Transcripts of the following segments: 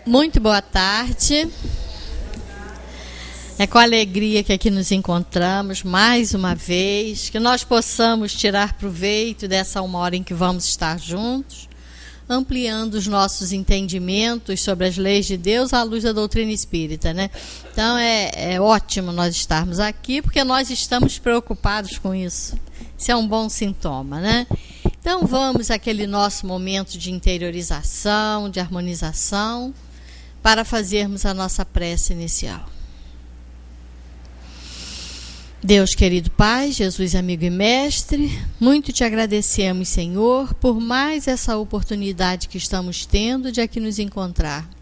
Muito boa tarde. É com alegria que aqui nos encontramos mais uma vez, que nós possamos tirar proveito dessa uma hora em que vamos estar juntos, ampliando os nossos entendimentos sobre as leis de Deus à luz da doutrina espírita, né? Então é ótimo nós estarmos aqui, porque nós estamos preocupados com isso. Isso é um bom sintoma, né? Então vamos àquele nosso momento de interiorização, de harmonização, para fazermos a nossa prece inicial. Deus querido Pai, Jesus amigo e mestre, muito te agradecemos, Senhor, por mais essa oportunidade que estamos tendo de aqui nos encontrarmos.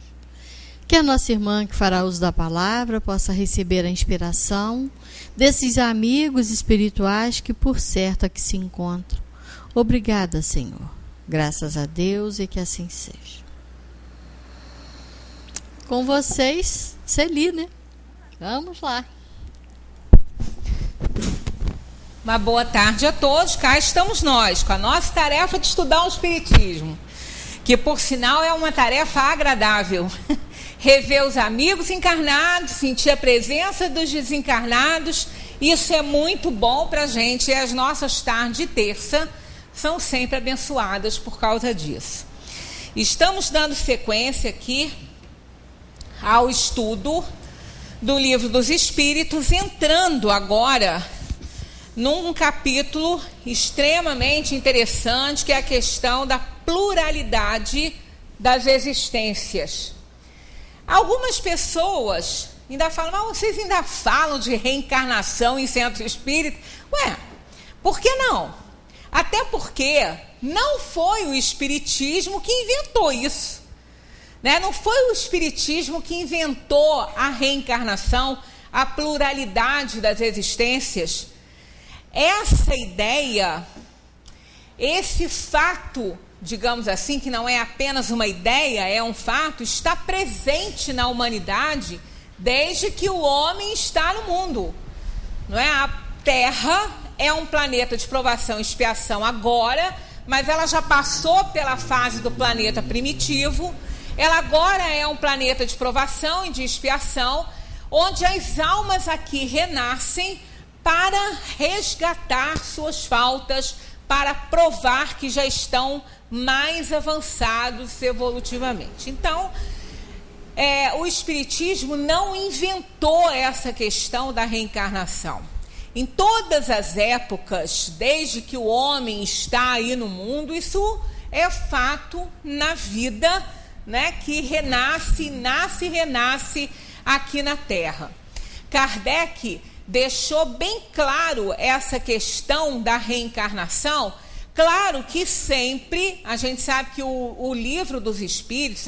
Que a nossa irmã que fará uso da palavra possa receber a inspiração desses amigos espirituais que por certo aqui se encontram. Obrigada, Senhor. Graças a Deus e que assim seja. Com vocês, Celi, né? Vamos lá. Uma boa tarde a todos. Cá estamos nós, com a nossa tarefa de estudar o Espiritismo, que por sinal é uma tarefa agradável. Rever os amigos encarnados, sentir a presença dos desencarnados, isso é muito bom para a gente, e as nossas tardes de terça são sempre abençoadas por causa disso. Estamos dando sequência aqui ao estudo do Livro dos Espíritos, entrando agora num capítulo extremamente interessante, que é a questão da pluralidade das existências. Algumas pessoas ainda falam, mas vocês ainda falam de reencarnação em centro espírita? Ué, por que não? Até porque não foi o Espiritismo que inventou isso. Né? Não foi o Espiritismo que inventou a reencarnação, a pluralidade das existências. Essa ideia, esse fato, digamos assim, que não é apenas uma ideia, é um fato, está presente na humanidade desde que o homem está no mundo. Não é? A Terra é um planeta de provação e expiação agora, mas ela já passou pela fase do planeta primitivo. Ela agora é um planeta de provação e de expiação, onde as almas aqui renascem para resgatar suas faltas, para provar que já estão mais avançados evolutivamente. Então, o Espiritismo não inventou essa questão da reencarnação. Em todas as épocas, desde que o homem está aí no mundo, isso é fato na vida, né, que renasce, nasce e renasce aqui na Terra. Kardec deixou bem claro essa questão da reencarnação. Claro que sempre, a gente sabe que o Livro dos Espíritos,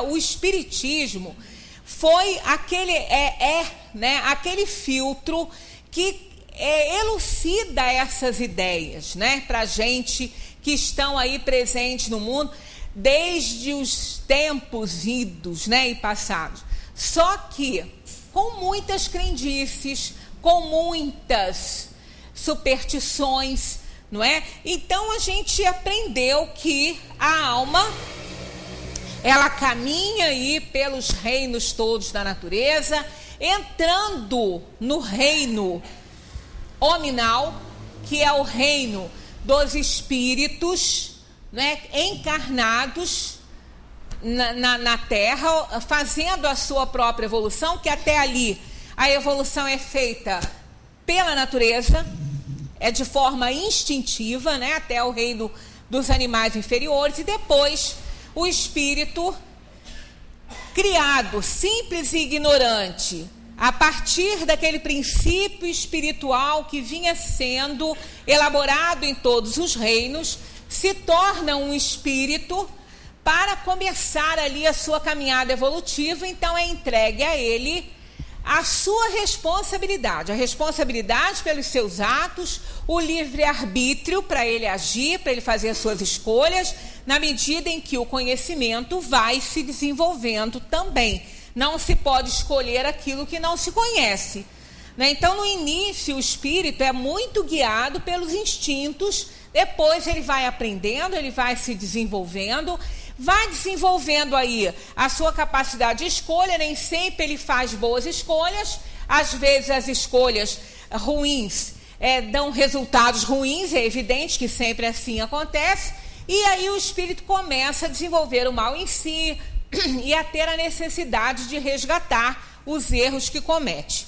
o Espiritismo, foi aquele filtro que elucida essas ideias, né, para a gente que estão aí presentes no mundo, desde os tempos idos, né, e passados. Só que com muitas crendices, com muitas superstições, não é? Então a gente aprendeu que a alma, ela caminha aí pelos reinos todos da natureza, entrando no reino hominal, que é o reino dos espíritos, né, encarnados na Terra, fazendo a sua própria evolução, que até ali a evolução é feita pela natureza, é de forma instintiva, né, até o reino dos animais inferiores, e depois o espírito, criado simples e ignorante, a partir daquele princípio espiritual que vinha sendo elaborado em todos os reinos, se torna um espírito para começar ali a sua caminhada evolutiva. Então é entregue a ele a sua responsabilidade, a responsabilidade pelos seus atos, o livre-arbítrio para ele agir, para ele fazer as suas escolhas, na medida em que o conhecimento vai se desenvolvendo também. Não se pode escolher aquilo que não se conhece, né? Então, no início, o espírito é muito guiado pelos instintos, depois ele vai aprendendo, ele vai se desenvolvendo, vai desenvolvendo aí a sua capacidade de escolha. Nem sempre ele faz boas escolhas, às vezes as escolhas ruins dão resultados ruins, é evidente que sempre assim acontece, e aí o espírito começa a desenvolver o mal em si e a ter a necessidade de resgatar os erros que comete.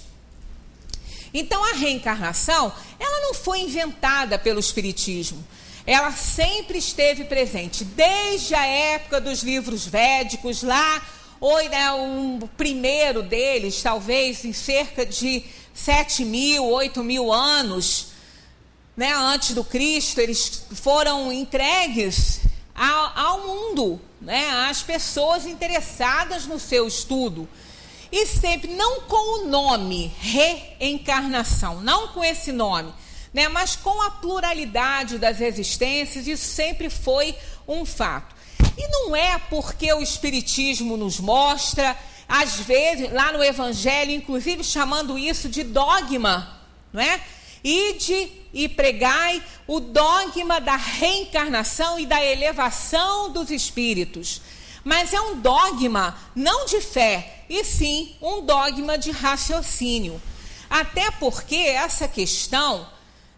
Então a reencarnação, ela não foi inventada pelo espiritismo, ela sempre esteve presente, desde a época dos livros védicos, lá, o primeiro deles, talvez em cerca de 7.000, 8.000 anos, né, antes do Cristo, eles foram entregues ao mundo, né, às pessoas interessadas no seu estudo. E sempre, não com o nome reencarnação, não com esse nome, né, mas com a pluralidade das existências, isso sempre foi um fato. E não é porque o Espiritismo nos mostra, às vezes, lá no Evangelho, inclusive chamando isso de dogma, não é? Ide e pregai o dogma da reencarnação e da elevação dos espíritos. Mas é um dogma não de fé, e sim um dogma de raciocínio. Até porque essa questão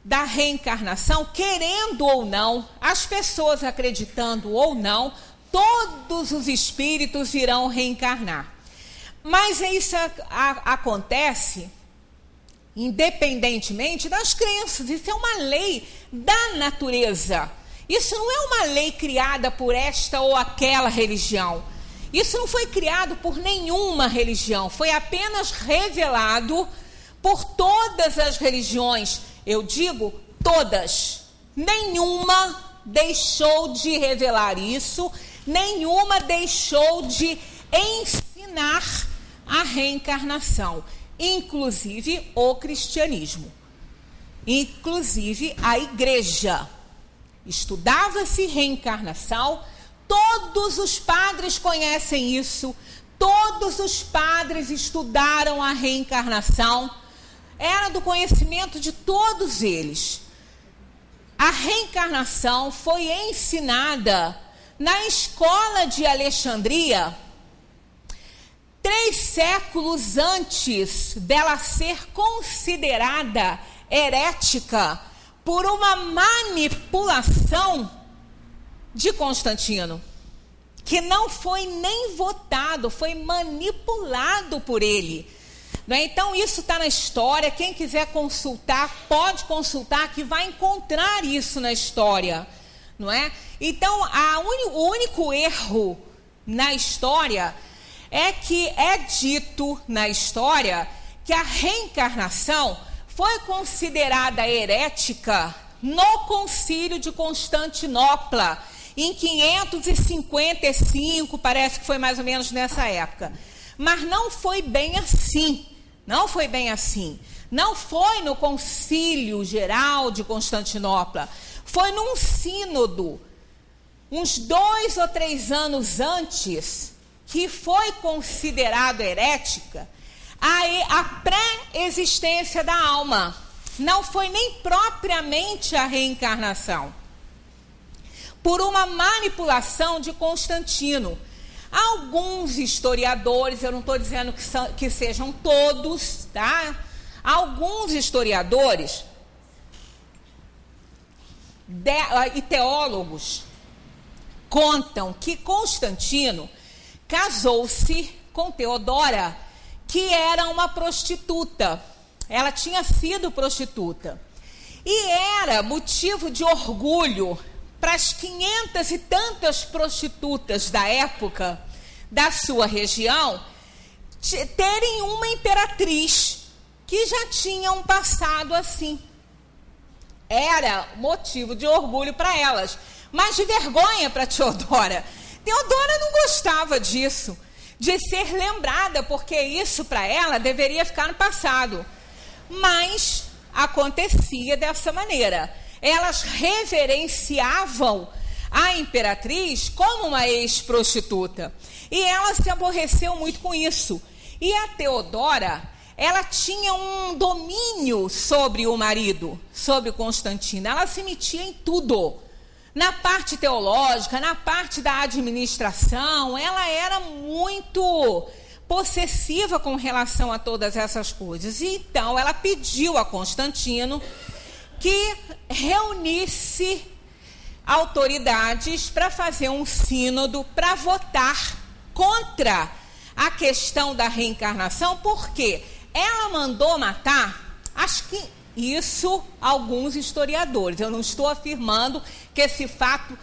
da reencarnação, querendo ou não, as pessoas acreditando ou não, todos os espíritos irão reencarnar. Mas isso acontece independentemente das crenças. Isso é uma lei da natureza. Isso não é uma lei criada por esta ou aquela religião. Isso não foi criado por nenhuma religião. Foi apenas revelado por todas as religiões. Eu digo todas. Nenhuma deixou de revelar isso. Nenhuma deixou de ensinar a reencarnação. Inclusive o cristianismo. Inclusive a igreja. Estudava-se reencarnação, todos os padres conhecem isso, todos os padres estudaram a reencarnação, era do conhecimento de todos eles. A reencarnação foi ensinada na escola de Alexandria, 3 séculos antes dela ser considerada herética, por uma manipulação de Constantino, que não foi nem votado, foi manipulado por ele. Não é? Então isso está na história, quem quiser consultar, pode consultar, que vai encontrar isso na história. Não é? Então o único erro na história é que é dito na história que a reencarnação foi considerada herética no Concílio de Constantinopla, em 555, parece que foi mais ou menos nessa época. Mas não foi bem assim, não foi bem assim. Não foi no Concílio Geral de Constantinopla, foi num sínodo, uns 2 ou 3 anos antes, que foi considerado herética a pré-existência da alma. Não foi nem propriamente a reencarnação. Por uma manipulação de Constantino. Alguns historiadores, eu não estou dizendo que sejam todos, tá? Alguns historiadores e teólogos contam que Constantino casou-se com Teodora, que era uma prostituta. Ela tinha sido prostituta. E era motivo de orgulho para as 500 e tantas prostitutas da época, da sua região, terem uma imperatriz que já tinha um passado assim. Era motivo de orgulho para elas, mas de vergonha para Teodora. Teodora não gostava disso, de ser lembrada, porque isso para ela deveria ficar no passado. Mas acontecia dessa maneira. Elas reverenciavam a imperatriz como uma ex-prostituta. E ela se aborreceu muito com isso. E a Teodora, ela tinha um domínio sobre o marido, sobre Constantino. Ela se metia em tudo. Na parte teológica, na parte da administração, ela era muito possessiva com relação a todas essas coisas. E então ela pediu a Constantino que reunisse autoridades para fazer um sínodo para votar contra a questão da reencarnação, porque ela mandou matar, acho que isso alguns historiadores, eu não estou afirmando que esse fato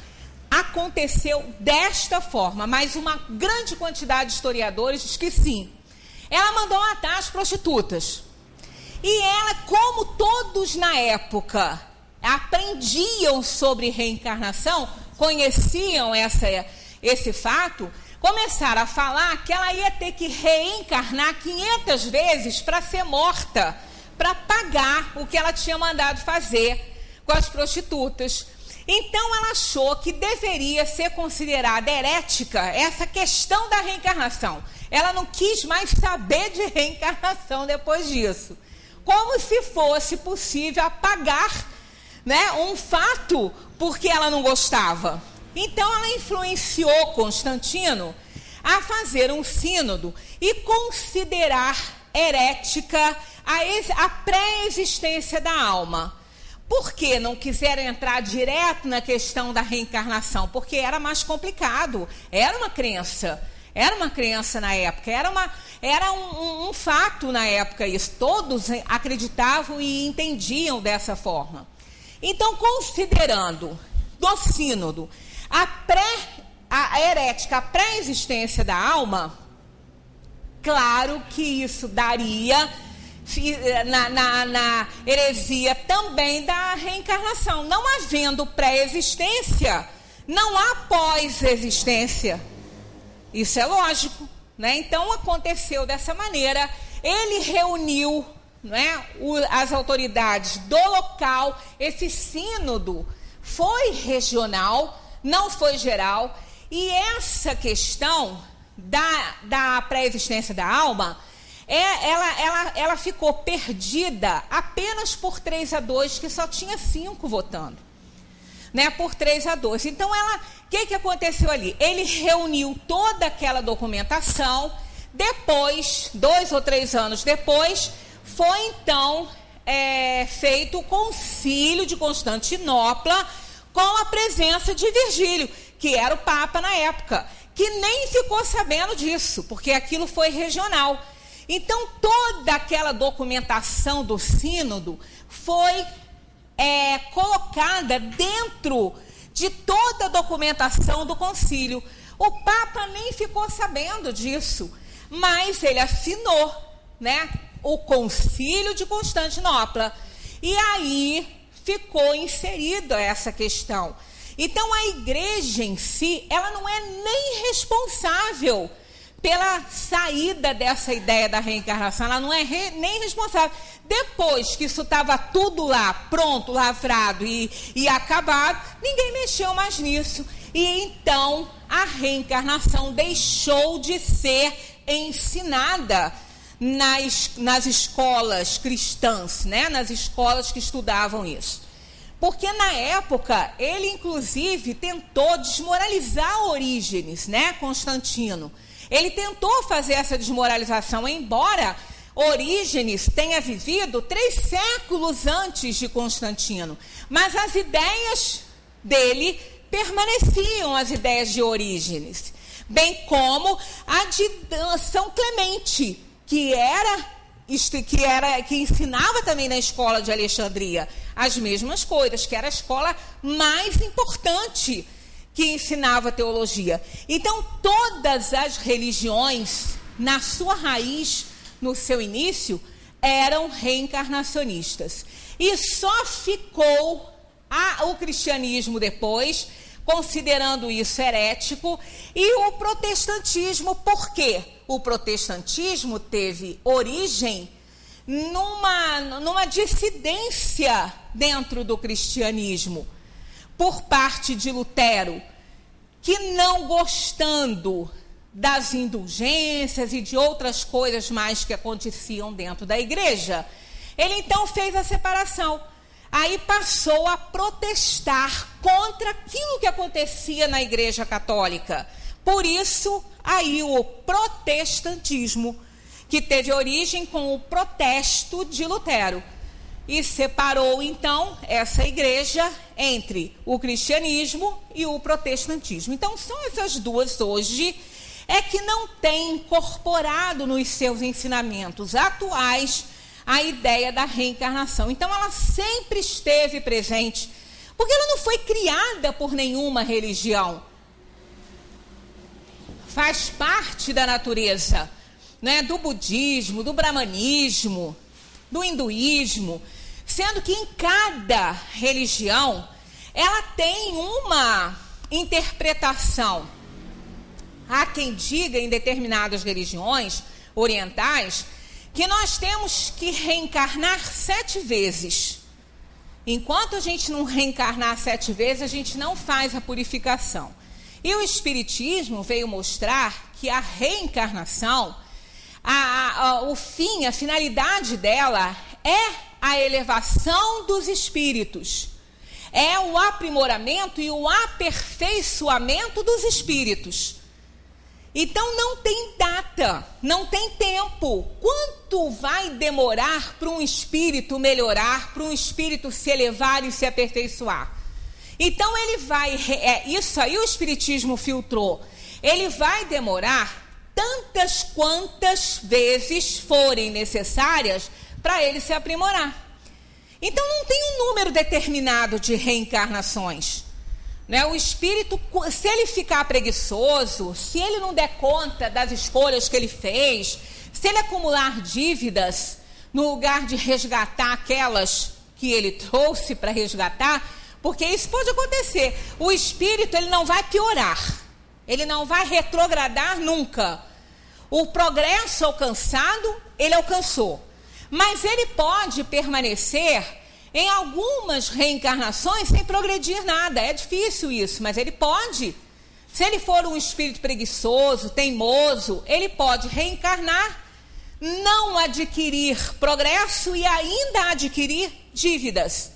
aconteceu desta forma, mas uma grande quantidade de historiadores diz que sim. Ela mandou matar as prostitutas. E ela, como todos na época aprendiam sobre reencarnação, conheciam esse fato, começaram a falar que ela ia ter que reencarnar 500 vezes para ser morta, para pagar o que ela tinha mandado fazer com as prostitutas. Então ela achou que deveria ser considerada herética essa questão da reencarnação. Ela não quis mais saber de reencarnação depois disso. Como se fosse possível apagar, né, um fato porque ela não gostava. Então ela influenciou Constantino a fazer um sínodo e considerar herética a pré-existência da alma. Por que não quiseram entrar direto na questão da reencarnação? Porque era mais complicado, era uma crença na época, era um fato na época isso, todos acreditavam e entendiam dessa forma. Então, considerando do sínodo a herética, a pré-existência da alma, claro que isso daria na heresia também da reencarnação. Não havendo pré-existência, não há pós-existência. Isso é lógico, né? Então aconteceu dessa maneira. Ele reuniu, né, as autoridades do local. Esse sínodo foi regional, não foi geral. E essa questão da pré-existência da alma, ela ficou perdida apenas por 3-2, que só tinha 5 votando, né, por 3-2. Então, o que aconteceu ali? Ele reuniu toda aquela documentação. Depois, 2 ou 3 anos depois, foi então feito o Concílio de Constantinopla, com a presença de Virgílio, que era o Papa na época, que nem ficou sabendo disso, porque aquilo foi regional. Então, toda aquela documentação do sínodo foi colocada dentro de toda a documentação do concílio. O Papa nem ficou sabendo disso, mas ele assinou, né, o Concílio de Constantinopla. E aí ficou inserida essa questão. Então, a igreja em si, ela não é nem responsável pela saída dessa ideia da reencarnação, ela não é nem responsável. Depois que isso estava tudo lá, pronto, lavrado e acabado, ninguém mexeu mais nisso. E então a reencarnação deixou de ser ensinada nas escolas cristãs, né? Nas escolas que estudavam isso. Porque na época, ele inclusive tentou desmoralizar Orígenes, né? Constantino. Ele tentou fazer essa desmoralização, embora Orígenes tenha vivido 3 séculos antes de Constantino. Mas as ideias dele permaneciam, as ideias de Orígenes. Bem como a de São Clemente, que ensinava também na escola de Alexandria as mesmas coisas, que era a escola mais importante que ensinava teologia. Então, todas as religiões, na sua raiz, no seu início, eram reencarnacionistas. E só ficou o cristianismo depois, considerando isso herético, e o protestantismo. Por quê? O protestantismo teve origem numa dissidência dentro do cristianismo, por parte de Lutero, que, não gostando das indulgências e de outras coisas mais que aconteciam dentro da igreja, ele então fez a separação. aí passou a protestar contra aquilo que acontecia na Igreja Católica. Por isso, aí o protestantismo, que teve origem com o protesto de Lutero. E separou, então, essa igreja entre o cristianismo e o protestantismo. Então, são essas duas hoje que não têm incorporado nos seus ensinamentos atuais a ideia da reencarnação. Então, ela sempre esteve presente, porque ela não foi criada por nenhuma religião. Faz parte da natureza, né, do budismo, do brahmanismo, do hinduísmo, sendo que em cada religião ela tem uma interpretação. Há quem diga em determinadas religiões orientais que nós temos que reencarnar 7 vezes. Enquanto a gente não reencarnar 7 vezes, a gente não faz a purificação. E o Espiritismo veio mostrar que a reencarnação, o fim, a finalidade dela é a elevação dos espíritos. É o aprimoramento e o aperfeiçoamento dos espíritos. Então não tem data, não tem tempo. Quanto vai demorar para um espírito melhorar, para um espírito se elevar e se aperfeiçoar? Então ele vai, isso aí o Espiritismo filtrou, ele vai demorar tantas quantas vezes forem necessárias para ele se aprimorar. Então não tem um número determinado de reencarnações, né? O espírito, se ele ficar preguiçoso, se ele não der conta das escolhas que ele fez, se ele acumular dívidas, no lugar de resgatar aquelas que ele trouxe para resgatar, porque isso pode acontecer, o espírito ele não vai piorar, ele não vai retrogradar nunca. O progresso alcançado, ele alcançou. Mas ele pode permanecer em algumas reencarnações sem progredir nada. É difícil isso, mas ele pode. Se ele for um espírito preguiçoso, teimoso, ele pode reencarnar, não adquirir progresso e ainda adquirir dívidas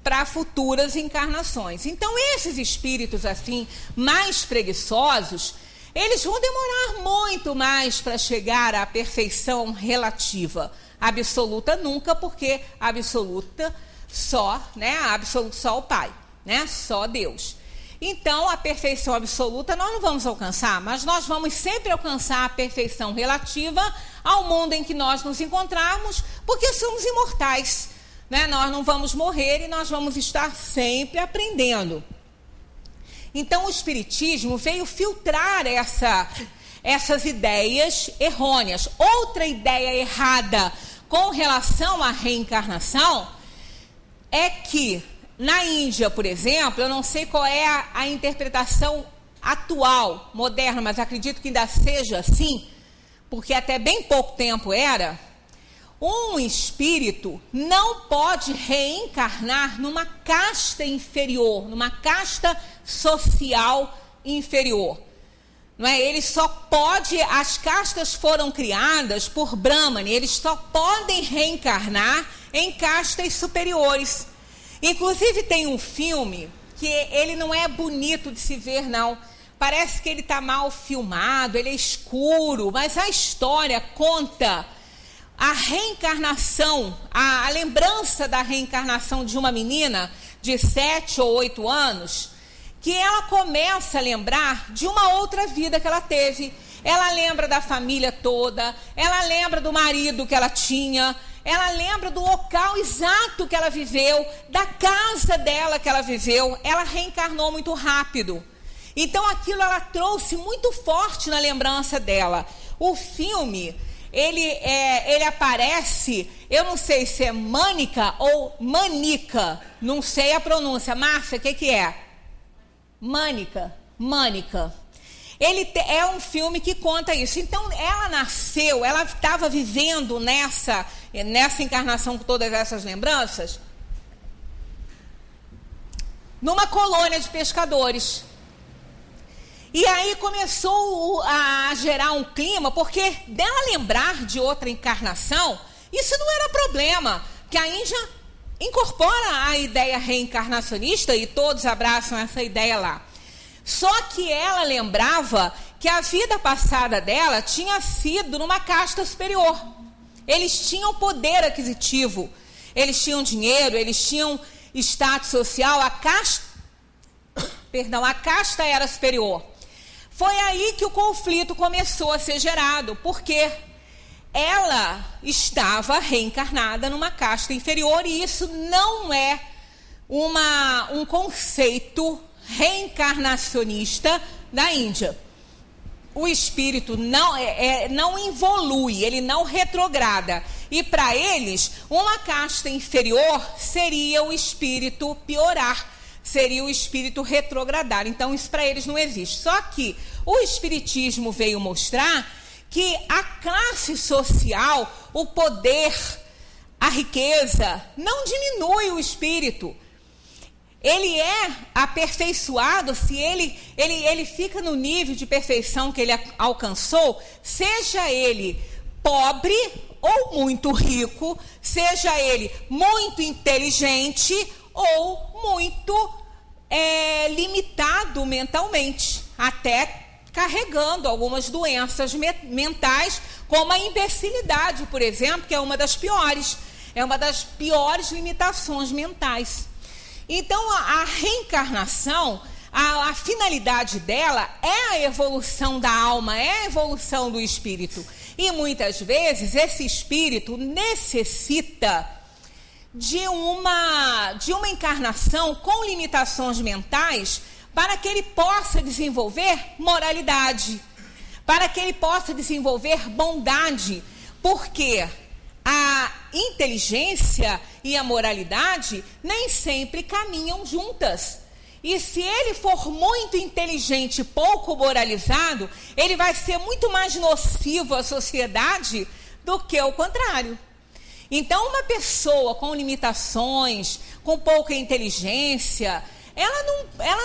para futuras encarnações. Então, esses espíritos assim, mais preguiçosos, eles vão demorar muito mais para chegar à perfeição relativa. Absoluta nunca, porque absoluta só, né? Absoluto só o Pai, né? Só Deus. Então, a perfeição absoluta nós não vamos alcançar, mas nós vamos sempre alcançar a perfeição relativa ao mundo em que nós nos encontrarmos, porque somos imortais, né? Nós não vamos morrer e nós vamos estar sempre aprendendo. Então, o Espiritismo veio filtrar essas ideias errôneas. Outra ideia errada com relação à reencarnação é que na Índia, por exemplo, eu não sei qual é a interpretação atual, moderna, mas acredito que ainda seja assim, porque até bem pouco tempo era, um espírito não pode reencarnar numa casta inferior, numa casta social inferior. Não é? Ele só pode, as castas foram criadas por Brahmani, eles só podem reencarnar em castas superiores. Inclusive tem um filme que ele não é bonito de se ver, não. Parece que ele está mal filmado, ele é escuro, mas a história conta a reencarnação, a lembrança da reencarnação de uma menina de 7 ou 8 anos, que ela começa a lembrar de uma outra vida que ela teve. Ela lembra da família toda, ela lembra do marido que ela tinha, ela lembra do local exato que ela viveu, da casa dela que ela viveu. Ela reencarnou muito rápido. Então aquilo ela trouxe muito forte na lembrança dela. O filme, ele aparece, eu não sei se é Mânica ou Manica, não sei a pronúncia. Márcia, o que é? Mânica. Ele é um filme que conta isso. Então, ela nasceu, ela estava vivendo nessa encarnação com todas essas lembranças, numa colônia de pescadores. E aí começou a gerar um clima, porque dela lembrar de outra encarnação, isso não era problema, que a Índia incorpora a ideia reencarnacionista e todos abraçam essa ideia lá. Só que ela lembrava que a vida passada dela tinha sido numa casta superior. Eles tinham poder aquisitivo, eles tinham dinheiro, eles tinham status social, a casta era superior. Foi aí que o conflito começou a ser gerado, porque ela estava reencarnada numa casta inferior e isso não é um conceito reencarnacionista da Índia. O espírito não evolui, ele não retrograda. E para eles, uma casta inferior seria o espírito piorar, seria o espírito retrogradar. Então isso para eles não existe. Só que o espiritismo veio mostrar que a classe social, o poder, a riqueza, não diminui o espírito. Ele é aperfeiçoado se ele fica no nível de perfeição que ele alcançou, seja ele pobre ou muito rico, seja ele muito inteligente ou muito limitado mentalmente, até carregando algumas doenças mentais, como a imbecilidade, por exemplo, que é uma das piores limitações mentais. Então, a reencarnação, a finalidade dela é a evolução da alma, é a evolução do espírito. E muitas vezes esse espírito necessita de uma encarnação com limitações mentais para que ele possa desenvolver moralidade, para que ele possa desenvolver bondade, porque a inteligência e a moralidade nem sempre caminham juntas. E se ele for muito inteligente e pouco moralizado, ele vai ser muito mais nocivo à sociedade do que o contrário. Então, uma pessoa com limitações, com pouca inteligência, ela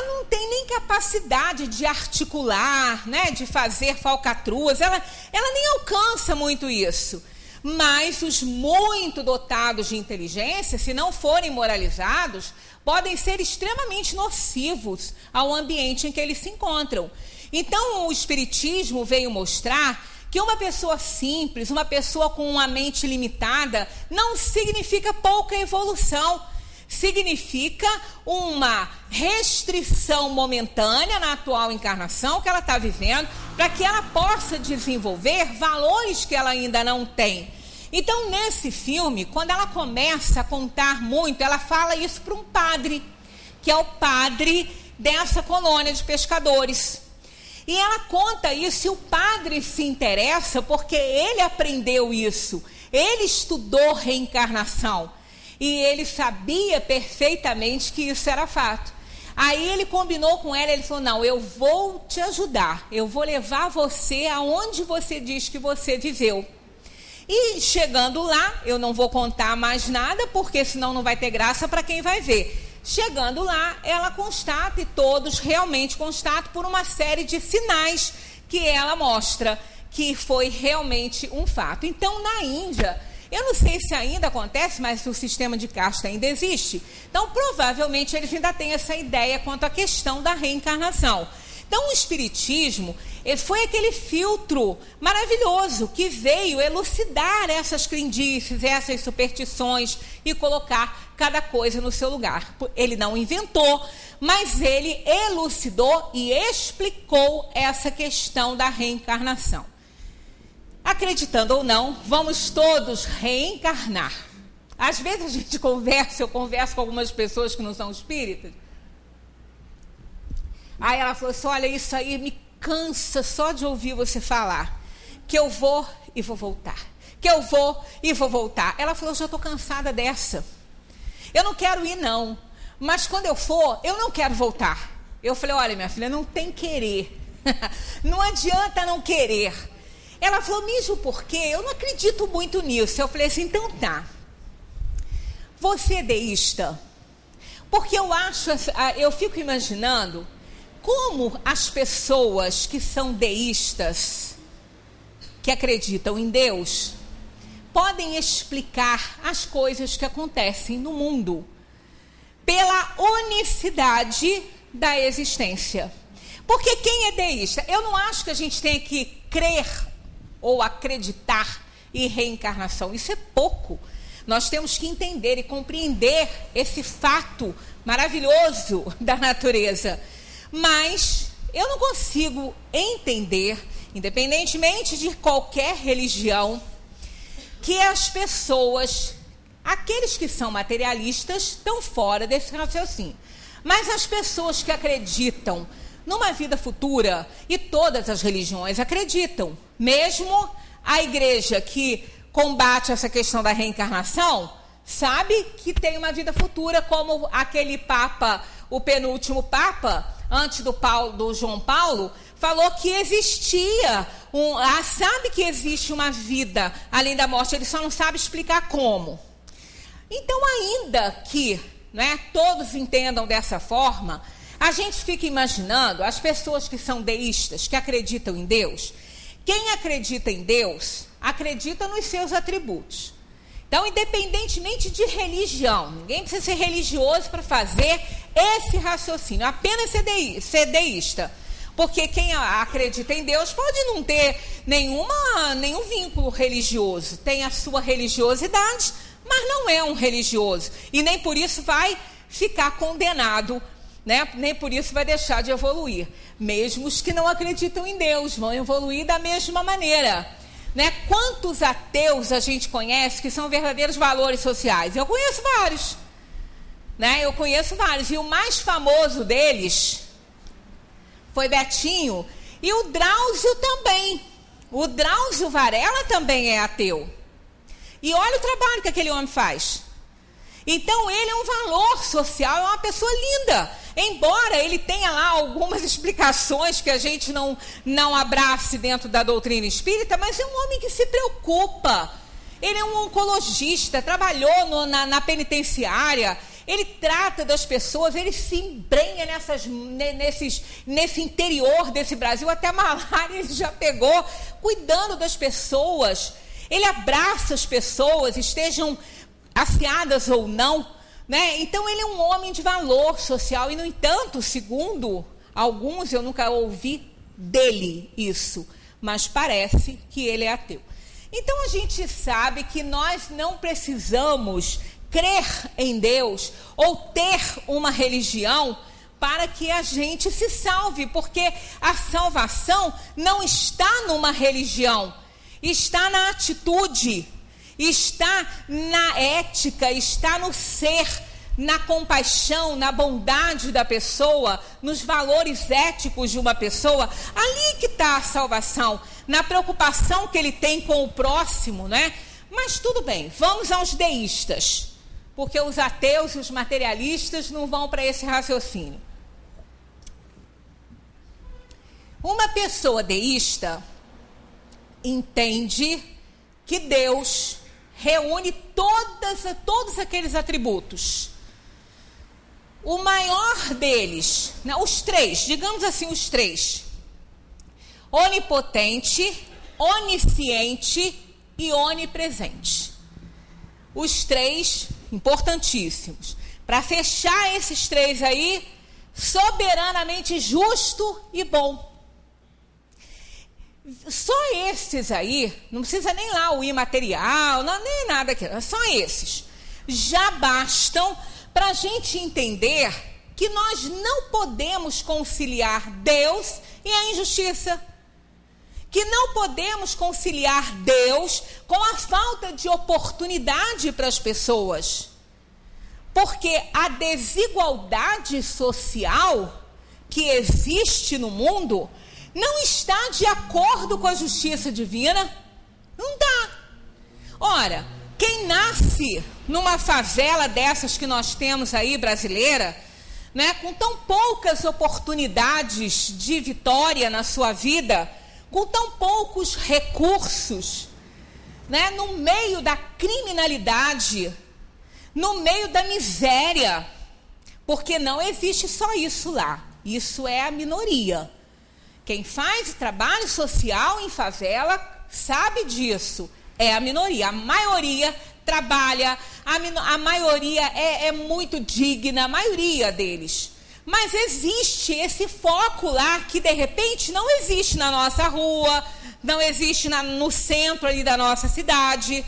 não tem nem capacidade de articular, né, de fazer falcatruas, ela nem alcança muito isso. Mas os muito dotados de inteligência, se não forem moralizados, podem ser extremamente nocivos ao ambiente em que eles se encontram. Então, o Espiritismo veio mostrar que uma pessoa simples, uma pessoa com uma mente limitada, não significa pouca evolução. Significa uma restrição momentânea na atual encarnação que ela está vivendo, para que ela possa desenvolver valores que ela ainda não tem. Então, nesse filme, quando ela começa a contar muito, ela fala isso para um padre, que é o padre dessa colônia de pescadores. E ela conta isso e o padre se interessa porque ele aprendeu isso, ele estudou reencarnação. E ele sabia perfeitamente que isso era fato. Aí ele combinou com ela, ele falou, não, eu vou te ajudar, eu vou levar você aonde você diz que você viveu. E chegando lá, eu não vou contar mais nada, porque senão não vai ter graça para quem vai ver. Chegando lá, ela constata, e todos realmente constatam, por uma série de sinais que ela mostra, que foi realmente um fato. Então, na Índia, eu não sei se ainda acontece, mas o sistema de casta ainda existe. Então, provavelmente, eles ainda têm essa ideia quanto à questão da reencarnação. Então, o Espiritismo foi aquele filtro maravilhoso que veio elucidar essas crendices, essas superstições e colocar cada coisa no seu lugar. Ele não inventou, mas ele elucidou e explicou essa questão da reencarnação. Acreditando ou não, vamos todos reencarnar. Às vezes a gente eu converso com algumas pessoas que não são espíritas. Aí ela falou assim, olha, isso aí me cansa só de ouvir você falar. Que eu vou e vou voltar. Que eu vou e vou voltar. Ela falou, eu já estou cansada dessa. Eu não quero ir não. Mas quando eu for, eu não quero voltar. Eu falei, olha minha filha, não tem querer. Não adianta não querer. Ela falou, mesmo porque eu não acredito muito nisso. Eu falei assim, então tá. Você é deísta? Porque eu fico imaginando como as pessoas que são deístas, que acreditam em Deus, podem explicar as coisas que acontecem no mundo pela unicidade da existência. Porque quem é deísta? Eu não acho que a gente tenha que crer ou acreditar em reencarnação. Isso é pouco. Nós temos que entender e compreender esse fato maravilhoso da natureza. Mas eu não consigo entender, independentemente de qualquer religião, que as pessoas, aqueles que são materialistas, estão fora desse raciocínio. Mas as pessoas que acreditam numa vida futura, e todas as religiões acreditam, mesmo a igreja que combate essa questão da reencarnação, sabe que tem uma vida futura, como aquele Papa, o penúltimo Papa, antes do João Paulo, falou que existia, sabe que existe uma vida além da morte, ele só não sabe explicar como. Então, ainda que, né, todos entendam dessa forma, a gente fica imaginando as pessoas que são deístas, que acreditam em Deus. Quem acredita em Deus, acredita nos seus atributos. Então, independentemente de religião, ninguém precisa ser religioso para fazer esse raciocínio, apenas ser deísta. Porque quem acredita em Deus pode não ter nenhum vínculo religioso, tem a sua religiosidade, mas não é um religioso. E nem por isso vai ficar condenado, né? Nem por isso vai deixar de evoluir. Mesmo os que não acreditam em Deus vão evoluir da mesma maneira. Né? Quantos ateus a gente conhece que são verdadeiros valores sociais? Eu conheço vários. Né? Eu conheço vários. E o mais famoso deles foi Betinho. E o Drauzio também. O Drauzio Varela também é ateu. E olha o trabalho que aquele homem faz. Então, ele é um valor social, é uma pessoa linda. Embora ele tenha lá algumas explicações que a gente não abrace dentro da doutrina espírita, mas é um homem que se preocupa. Ele é um oncologista, trabalhou na penitenciária, ele trata das pessoas, ele se embrenha nesse interior desse Brasil, até a malária ele já pegou, cuidando das pessoas. Ele abraça as pessoas, estejam afiadas ou não, né? Então ele é um homem de valor social e, no entanto, segundo alguns, eu nunca ouvi dele isso, mas parece que ele é ateu. Então a gente sabe que nós não precisamos crer em Deus ou ter uma religião para que a gente se salve, porque a salvação não está numa religião, está na atitude, está na ética, está no ser, na compaixão, na bondade da pessoa, nos valores éticos de uma pessoa. Ali que está a salvação, na preocupação que ele tem com o próximo, né? Mas tudo bem, vamos aos deístas, porque os ateus e os materialistas não vão para esse raciocínio. Uma pessoa deísta entende que Deus reúne todos aqueles atributos. O maior deles, os três, digamos assim, os três: onipotente, onisciente e onipresente. Os três importantíssimos. Para fechar esses três aí, soberanamente justo e bom. Só esses aí, não precisa nem lá o imaterial, nem nada aqui, só esses já bastam para a gente entender que nós não podemos conciliar Deus e a injustiça, que não podemos conciliar Deus com a falta de oportunidade para as pessoas, porque a desigualdade social que existe no mundo não está de acordo com a justiça divina. Não dá. Ora, quem nasce numa favela dessas que nós temos aí, brasileira, né, com tão poucas oportunidades de vitória na sua vida, com tão poucos recursos, né, no meio da criminalidade, no meio da miséria, porque não existe só isso lá. Isso é a minoria. Quem faz trabalho social em favela sabe disso. é a minoria. A maioria trabalha, a maioria é muito digna, a maioria deles. Mas existe esse foco lá que, de repente, não existe na nossa rua, não existe no centro ali da nossa cidade,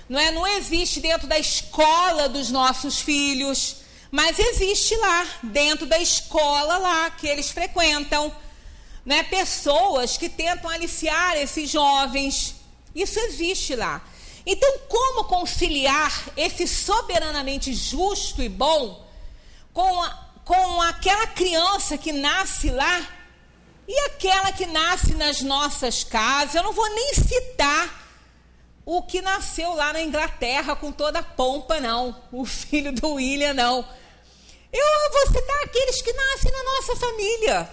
não existe dentro da escola dos nossos filhos, mas existe lá, dentro da escola lá que eles frequentam, pessoas que tentam aliciar esses jovens. Isso existe lá. Então, como conciliar esse soberanamente justo e bom com aquela criança que nasce lá e aquela que nasce nas nossas casas? Eu não vou nem citar o que nasceu lá na Inglaterra com toda a pompa, não. O filho do William, não. Eu vou citar aqueles que nascem na nossa família,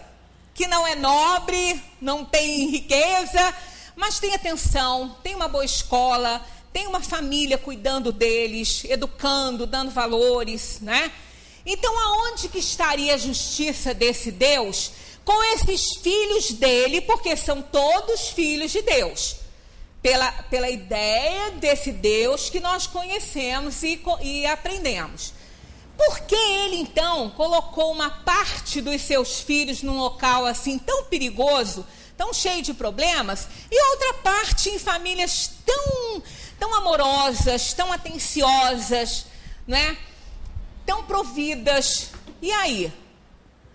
que não é nobre, não tem riqueza, mas tem atenção, tem uma boa escola, tem uma família cuidando deles, educando, dando valores, né? Então, aonde que estaria a justiça desse Deus com esses filhos dele, porque são todos filhos de Deus, pela ideia desse Deus que nós conhecemos e aprendemos? Por que ele, então, colocou uma parte dos seus filhos num local assim tão perigoso, tão cheio de problemas, e outra parte em famílias tão amorosas, tão atenciosas, né? Tão providas? E aí?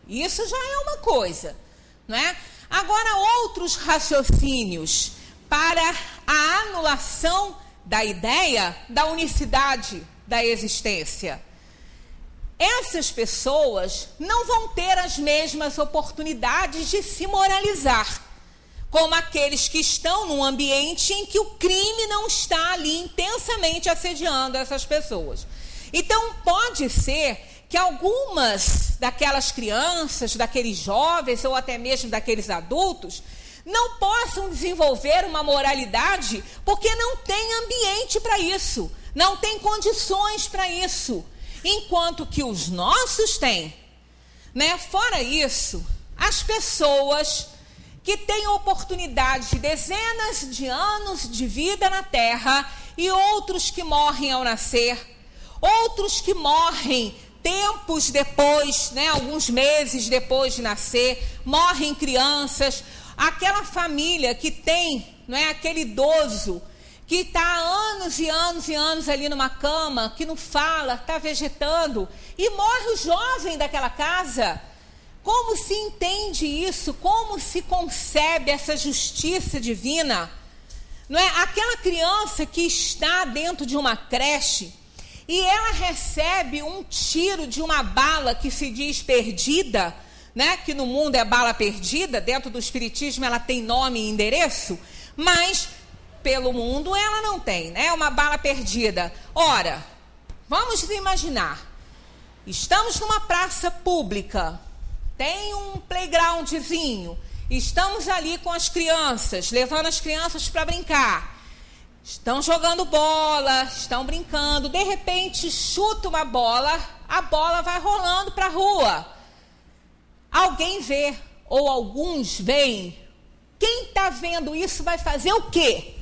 Isso já é uma coisa, né? Agora, outros raciocínios para a anulação da ideia da unicidade da existência. Essas pessoas não vão ter as mesmas oportunidades de se moralizar, como aqueles que estão num ambiente em que o crime não está ali intensamente assediando essas pessoas. Então, pode ser que algumas daquelas crianças, daqueles jovens ou até mesmo daqueles adultos não possam desenvolver uma moralidade porque não tem ambiente para isso, não tem condições para isso, enquanto que os nossos têm, né? Fora isso, as pessoas que têm oportunidade de dezenas de anos de vida na Terra e outros que morrem ao nascer, outros que morrem tempos depois, né? Alguns meses depois de nascer, morrem crianças, aquela família que tem, não é, aquele idoso que está há anos e anos e anos ali numa cama, que não fala, está vegetando, e morre o jovem daquela casa. Como se entende isso? Como se concebe essa justiça divina? Não é? Aquela criança que está dentro de uma creche e ela recebe um tiro de uma bala que se diz perdida, né? Que no mundo é bala perdida, dentro do espiritismo ela tem nome e endereço, mas pelo mundo ela não tem, né? É uma bala perdida. Ora, vamos imaginar, estamos numa praça pública, tem um playgroundzinho, estamos ali com as crianças, levando as crianças para brincar, estão jogando bola, estão brincando, de repente chuta uma bola, a bola vai rolando para a rua. Alguém vê, ou alguns veem. Quem está vendo isso vai fazer o quê?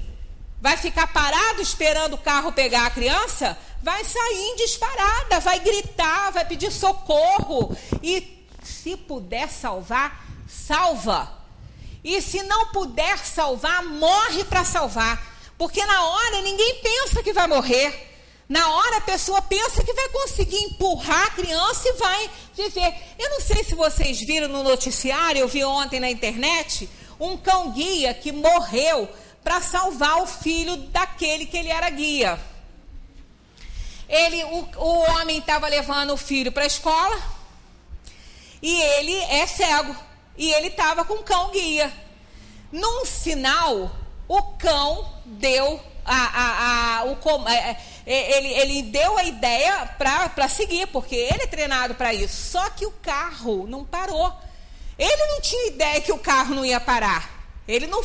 Vai ficar parado esperando o carro pegar a criança? Vai sair em disparada, vai gritar, vai pedir socorro. E se puder salvar, salva. E se não puder salvar, morre para salvar. Porque na hora ninguém pensa que vai morrer. Na hora a pessoa pensa que vai conseguir empurrar a criança e vai viver. Eu não sei se vocês viram no noticiário, eu vi ontem na internet, um cão-guia que morreu para salvar o filho daquele que ele era guia. O homem estava levando o filho para a escola e ele é cego. E ele estava com o cão-guia. Num sinal, o cão deu ele deu a ideia para seguir, porque ele é treinado para isso. Só que o carro não parou. Ele não tinha ideia que o carro não ia parar. Ele não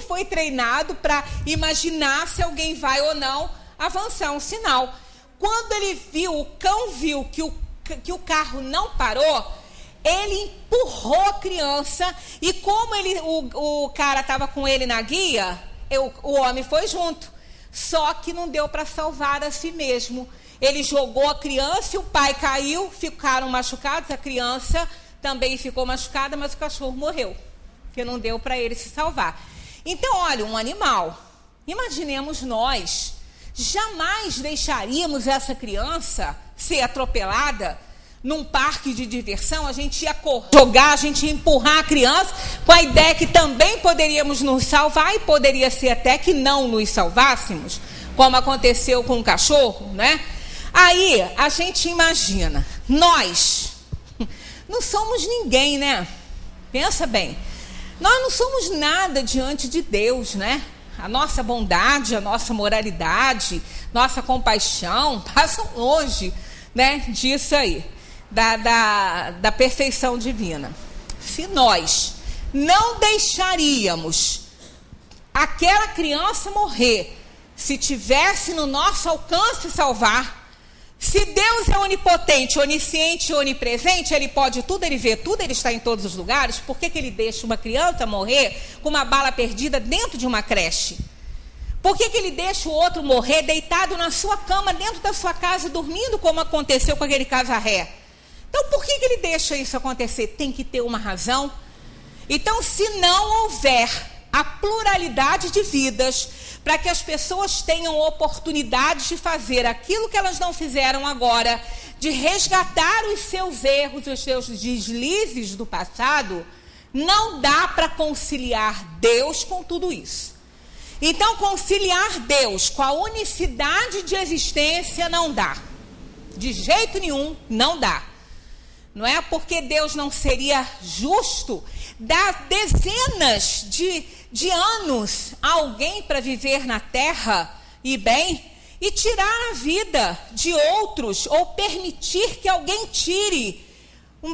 foi treinado para imaginar se alguém vai ou não avançar um sinal. Quando ele viu, o cão viu que o carro não parou, ele empurrou a criança e como o cara estava com ele na guia, o homem foi junto. Só que não deu para salvar a si mesmo. Ele jogou a criança e o pai caiu, ficaram machucados, a criança também ficou machucada, mas o cachorro morreu, porque não deu para ele se salvar. Então, olha, um animal. Imaginemos nós, jamais deixaríamos essa criança ser atropelada num parque de diversão. A gente ia jogar, a gente ia empurrar a criança com a ideia que também poderíamos nos salvar, e poderia ser até que não nos salvássemos, como aconteceu com o cachorro, né? Aí a gente imagina, nós não somos ninguém, né? Pensa bem, nós não somos nada diante de Deus, né? A nossa bondade, a nossa moralidade, nossa compaixão passam longe, né, disso aí, da perfeição divina. Se nós não deixaríamos aquela criança morrer, se tivesse no nosso alcance salvar, se Deus é onipotente, onisciente e onipresente, Ele pode tudo, Ele vê tudo, Ele está em todos os lugares, por que Ele deixa uma criança morrer com uma bala perdida dentro de uma creche? Por que Ele deixa o outro morrer deitado na sua cama, dentro da sua casa, dormindo, como aconteceu com aquele casarré? Então, por que Ele deixa isso acontecer? Tem que ter uma razão. Então, se não houver a pluralidade de vidas, para que as pessoas tenham oportunidade de fazer aquilo que elas não fizeram agora, de resgatar os seus erros, os seus deslizes do passado, não dá para conciliar Deus com tudo isso. Então, conciliar Deus com a unicidade de existência não dá. De jeito nenhum, não dá. Não é porque Deus não seria justo dar dezenas de anos a alguém para viver na terra e bem, e tirar a vida de outros, ou permitir que alguém tire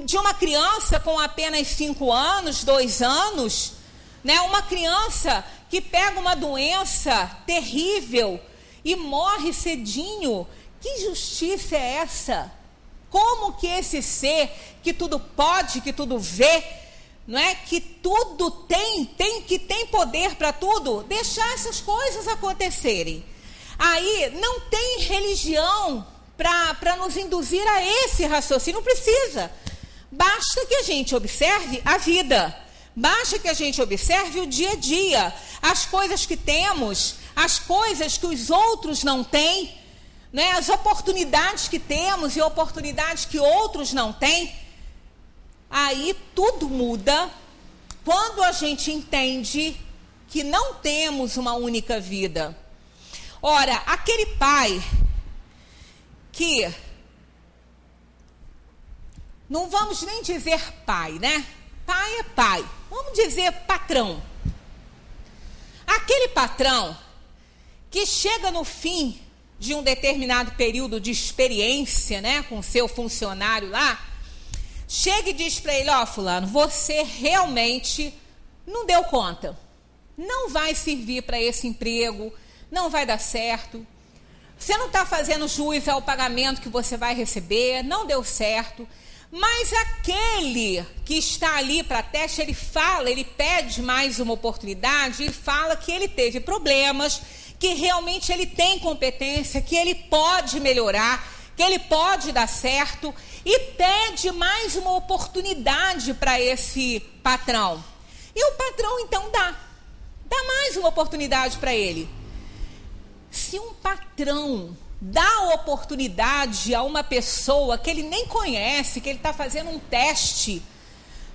de uma criança com apenas 5 anos, 2 anos, né? Uma criança que pega uma doença terrível e morre cedinho. Que justiça é essa? Como que esse ser que tudo pode, que tudo vê, não é, que tudo tem poder para tudo, deixar essas coisas acontecerem? Aí não tem religião para nos induzir a esse raciocínio, não precisa. Basta que a gente observe a vida, basta que a gente observe o dia a dia, as coisas que temos, as coisas que os outros não têm, né? As oportunidades que temos e oportunidades que outros não têm. Aí tudo muda quando a gente entende que não temos uma única vida. Ora, aquele pai que, não vamos nem dizer pai, né? Pai é pai, vamos dizer patrão. Aquele patrão que chega no fim de um determinado período de experiência, né, com seu funcionário lá, chega e diz para ele: ó, fulano, você realmente não deu conta, não vai servir para esse emprego, não vai dar certo, você não está fazendo jus ao pagamento que você vai receber, não deu certo. Mas aquele que está ali para teste, ele fala, ele pede mais uma oportunidade e fala que ele teve problemas, que realmente ele tem competência, que ele pode melhorar, que ele pode dar certo, e pede mais uma oportunidade para esse patrão. E o patrão então dá mais uma oportunidade para ele. Se um patrão dá oportunidade a uma pessoa que ele nem conhece, que ele está fazendo um teste,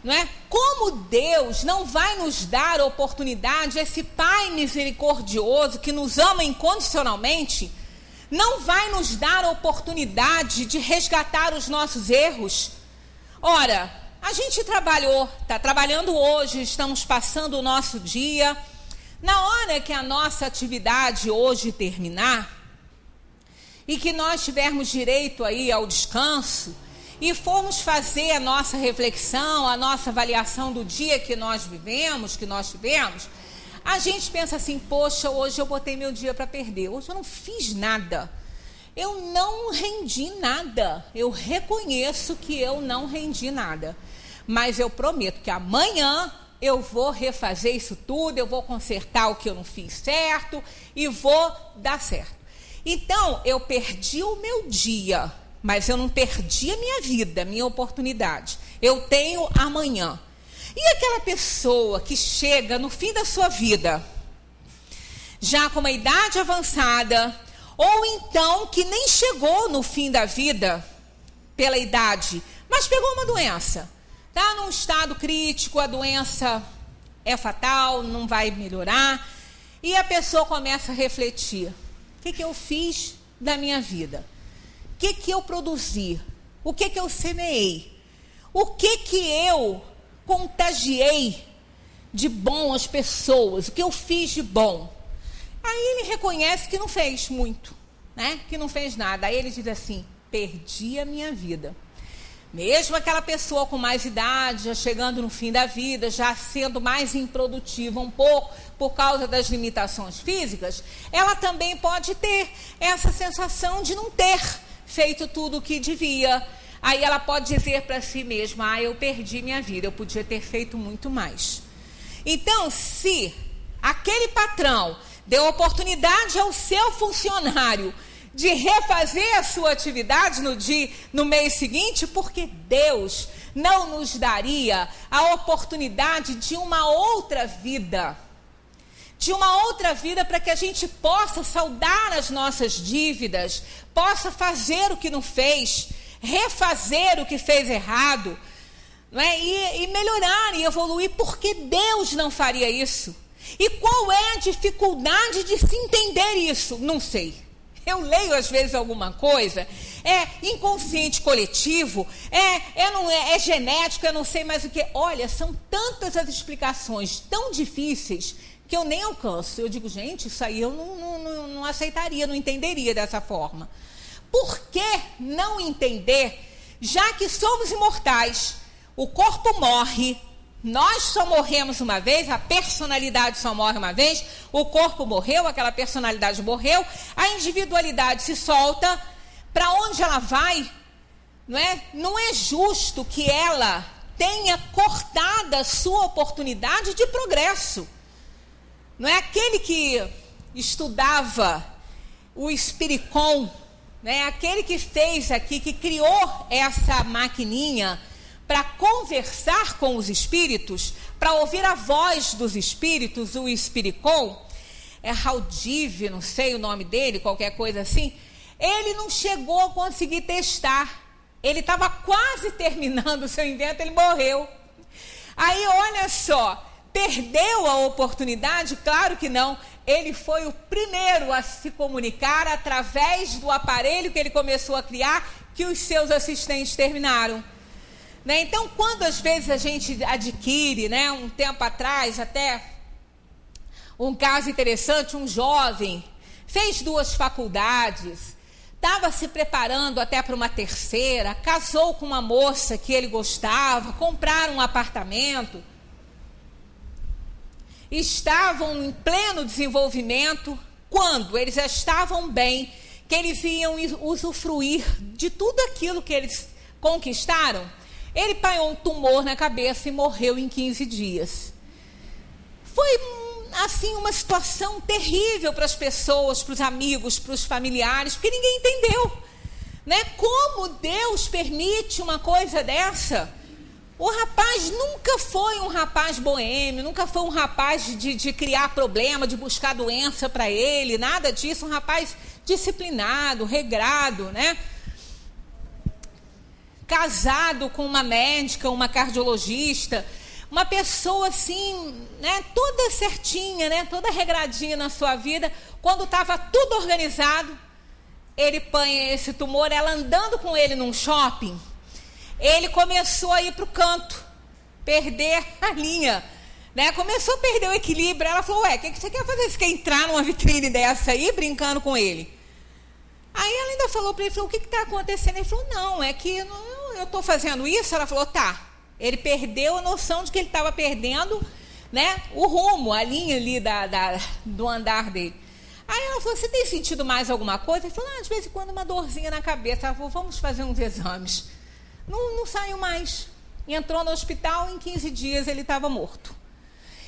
não é? Como Deus não vai nos dar oportunidade, esse Pai misericordioso que nos ama incondicionalmente, não vai nos dar oportunidade de resgatar os nossos erros? Ora, a gente trabalhou, está trabalhando hoje, estamos passando o nosso dia. Na hora que a nossa atividade hoje terminar, e que nós tivermos direito aí ao descanso, e formos fazer a nossa reflexão, a nossa avaliação do dia que nós vivemos, que nós tivemos, a gente pensa assim: poxa, hoje eu botei meu dia para perder, hoje eu não fiz nada, eu não rendi nada, eu reconheço que eu não rendi nada, mas eu prometo que amanhã eu vou refazer isso tudo, eu vou consertar o que eu não fiz certo e vou dar certo. Então, eu perdi o meu dia, mas eu não perdi a minha vida, a minha oportunidade. Eu tenho amanhã. E aquela pessoa que chega no fim da sua vida, já com uma idade avançada, ou então que nem chegou no fim da vida pela idade, mas pegou uma doença, está num estado crítico, a doença é fatal, não vai melhorar, e a pessoa começa a refletir: o que eu fiz da minha vida? O que eu produzi? O que eu semeei? O que eu contagiei de bom às pessoas? O que eu fiz de bom? Aí ele reconhece que não fez muito, né? Que não fez nada. Aí ele diz assim: perdi a minha vida. Mesmo aquela pessoa com mais idade, já chegando no fim da vida, já sendo mais improdutiva um pouco por causa das limitações físicas, ela também pode ter essa sensação de não ter feito tudo o que devia. Aí ela pode dizer para si mesma: eu perdi minha vida, eu podia ter feito muito mais. Então, se aquele patrão deu oportunidade ao seu funcionário de refazer a sua atividade no mês seguinte, porque Deus não nos daria a oportunidade de uma outra vida. De uma outra vida para que a gente possa saldar as nossas dívidas, possa fazer o que não fez, refazer o que fez errado, não é? E melhorar e evoluir, porque Deus não faria isso. E qual é a dificuldade de se entender isso? Não sei. Eu leio às vezes alguma coisa, é inconsciente coletivo, é genético, eu não sei mais o que. Olha, são tantas as explicações tão difíceis que eu nem alcanço. Eu digo, gente, isso aí eu não aceitaria, não entenderia dessa forma. Por que não entender, já que somos imortais, o corpo morre, nós só morremos uma vez, a personalidade só morre uma vez, o corpo morreu, aquela personalidade morreu, a individualidade se solta, para onde ela vai? Não é justo que ela tenha cortado a sua oportunidade de progresso. Não é aquele que estudava o Espiricom, aquele que fez aqui, que criou essa maquininha para conversar com os espíritos, para ouvir a voz dos espíritos, o Espiricom, é Haldive, não sei o nome dele, qualquer coisa assim, ele não chegou a conseguir testar. Ele estava quase terminando o seu invento, ele morreu. Aí, olha só, perdeu a oportunidade? Claro que não. Ele foi o primeiro a se comunicar através do aparelho que ele começou a criar, que os seus assistentes terminaram. Então, quando às vezes a gente adquire, um tempo atrás, até um caso interessante, um jovem fez 2 faculdades, estava se preparando até para uma terceira, casou com uma moça que ele gostava, compraram um apartamento, estavam em pleno desenvolvimento, quando eles já estavam bem, que eles iam usufruir de tudo aquilo que eles conquistaram. Ele apanhou um tumor na cabeça e morreu em 15 dias. Foi, assim, uma situação terrível para as pessoas, para os amigos, para os familiares, porque ninguém entendeu. Como Deus permite uma coisa dessa? O rapaz nunca foi um rapaz boêmio, nunca foi um rapaz de criar problema, de buscar doença para ele, nada disso. Um rapaz disciplinado, regrado, casado com uma médica, uma cardiologista, uma pessoa assim, toda certinha, toda regradinha na sua vida. Quando estava tudo organizado, ele apanha esse tumor. Ela andando com ele num shopping, ele começou a ir para o canto, perder a linha, começou a perder o equilíbrio. Ela falou: o que você quer fazer? Você quer entrar numa vitrine dessa aí, brincando com ele? Aí ela ainda falou para ele, o que está acontecendo? Ele falou: não, é que eu estou fazendo isso. Ela falou: tá. Ele perdeu a noção de que ele estava perdendo, o rumo, a linha ali do andar dele. Aí ela falou: você tem sentido mais alguma coisa? Ele falou: de vez em quando uma dorzinha na cabeça. Ela falou: vamos fazer uns exames. Não saiu mais. Entrou no hospital, em 15 dias ele estava morto.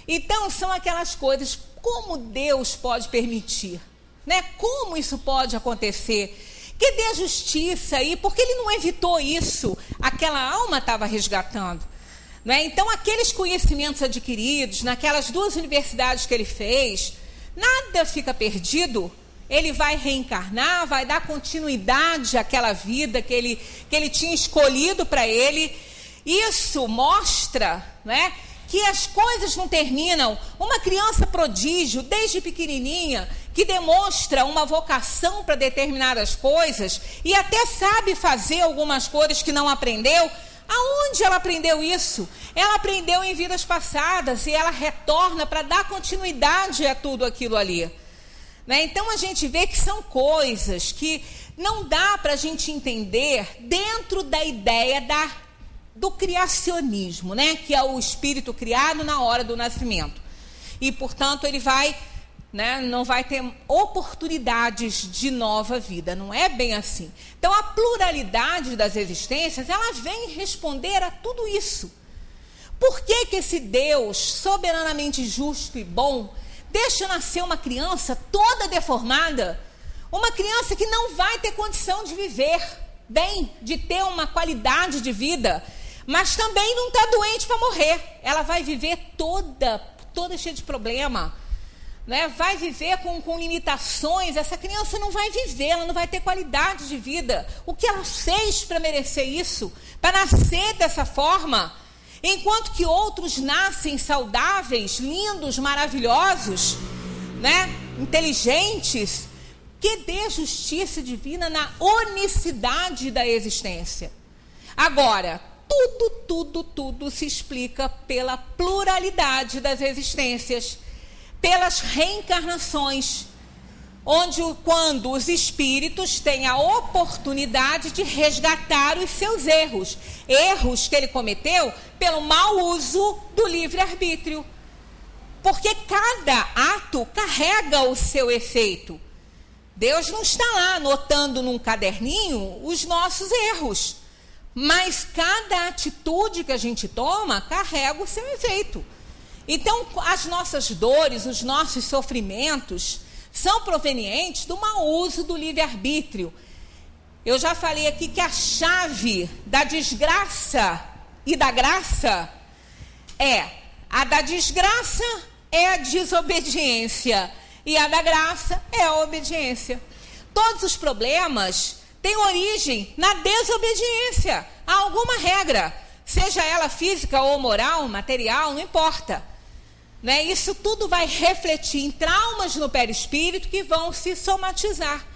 Então, são aquelas coisas, como Deus pode permitir? Né? Como isso pode acontecer? Que dê justiça aí, porque ele não evitou isso. Aquela alma estava resgatando. Né? Então, aqueles conhecimentos adquiridos, naquelas 2 universidades que ele fez, nada fica perdido. Ele vai reencarnar, vai dar continuidade àquela vida que ele tinha escolhido para ele. Isso mostra, né, que as coisas não terminam. Uma criança prodígio, desde pequenininha, que demonstra uma vocação para determinadas coisas e até sabe fazer algumas coisas que não aprendeu. Aonde ela aprendeu isso? Ela aprendeu em vidas passadas e ela retorna para dar continuidade a tudo aquilo ali. Né? Então a gente vê que são coisas que não dá para a gente entender dentro da ideia do criacionismo, né? Que é o espírito criado na hora do nascimento. E, portanto, ele vai, né, não vai ter oportunidades de nova vida. Não é bem assim. Então, a pluralidade das existências, ela vem responder a tudo isso. Por que que esse Deus soberanamente justo e bom deixa nascer uma criança toda deformada? Uma criança que não vai ter condição de viver bem, de ter uma qualidade de vida, mas também não está doente para morrer. Ela vai viver toda cheia de problema, né? Vai viver com limitações. Essa criança não vai viver, ela não vai ter qualidade de vida. O que ela fez para merecer isso? Para nascer dessa forma? Enquanto que outros nascem saudáveis, lindos, maravilhosos, né? Inteligentes, que dê justiça divina na unicidade da existência. Agora, tudo se explica pela pluralidade das existências, pelas reencarnações, quando os espíritos têm a oportunidade de resgatar os seus erros que ele cometeu pelo mau uso do livre-arbítrio. Porque cada ato carrega o seu efeito. Deus não está lá anotando num caderninho os nossos erros, mas cada atitude que a gente toma carrega o seu efeito. Então, as nossas dores, os nossos sofrimentos são provenientes do mau uso do livre-arbítrio. Eu já falei aqui que a chave da desgraça e da graça a da desgraça é a desobediência e a da graça é a obediência. Todos os problemas têm origem na desobediência a alguma regra, seja ela física ou moral, material, não importa. Né? Isso tudo vai refletir em traumas no perispírito que vão se somatizar.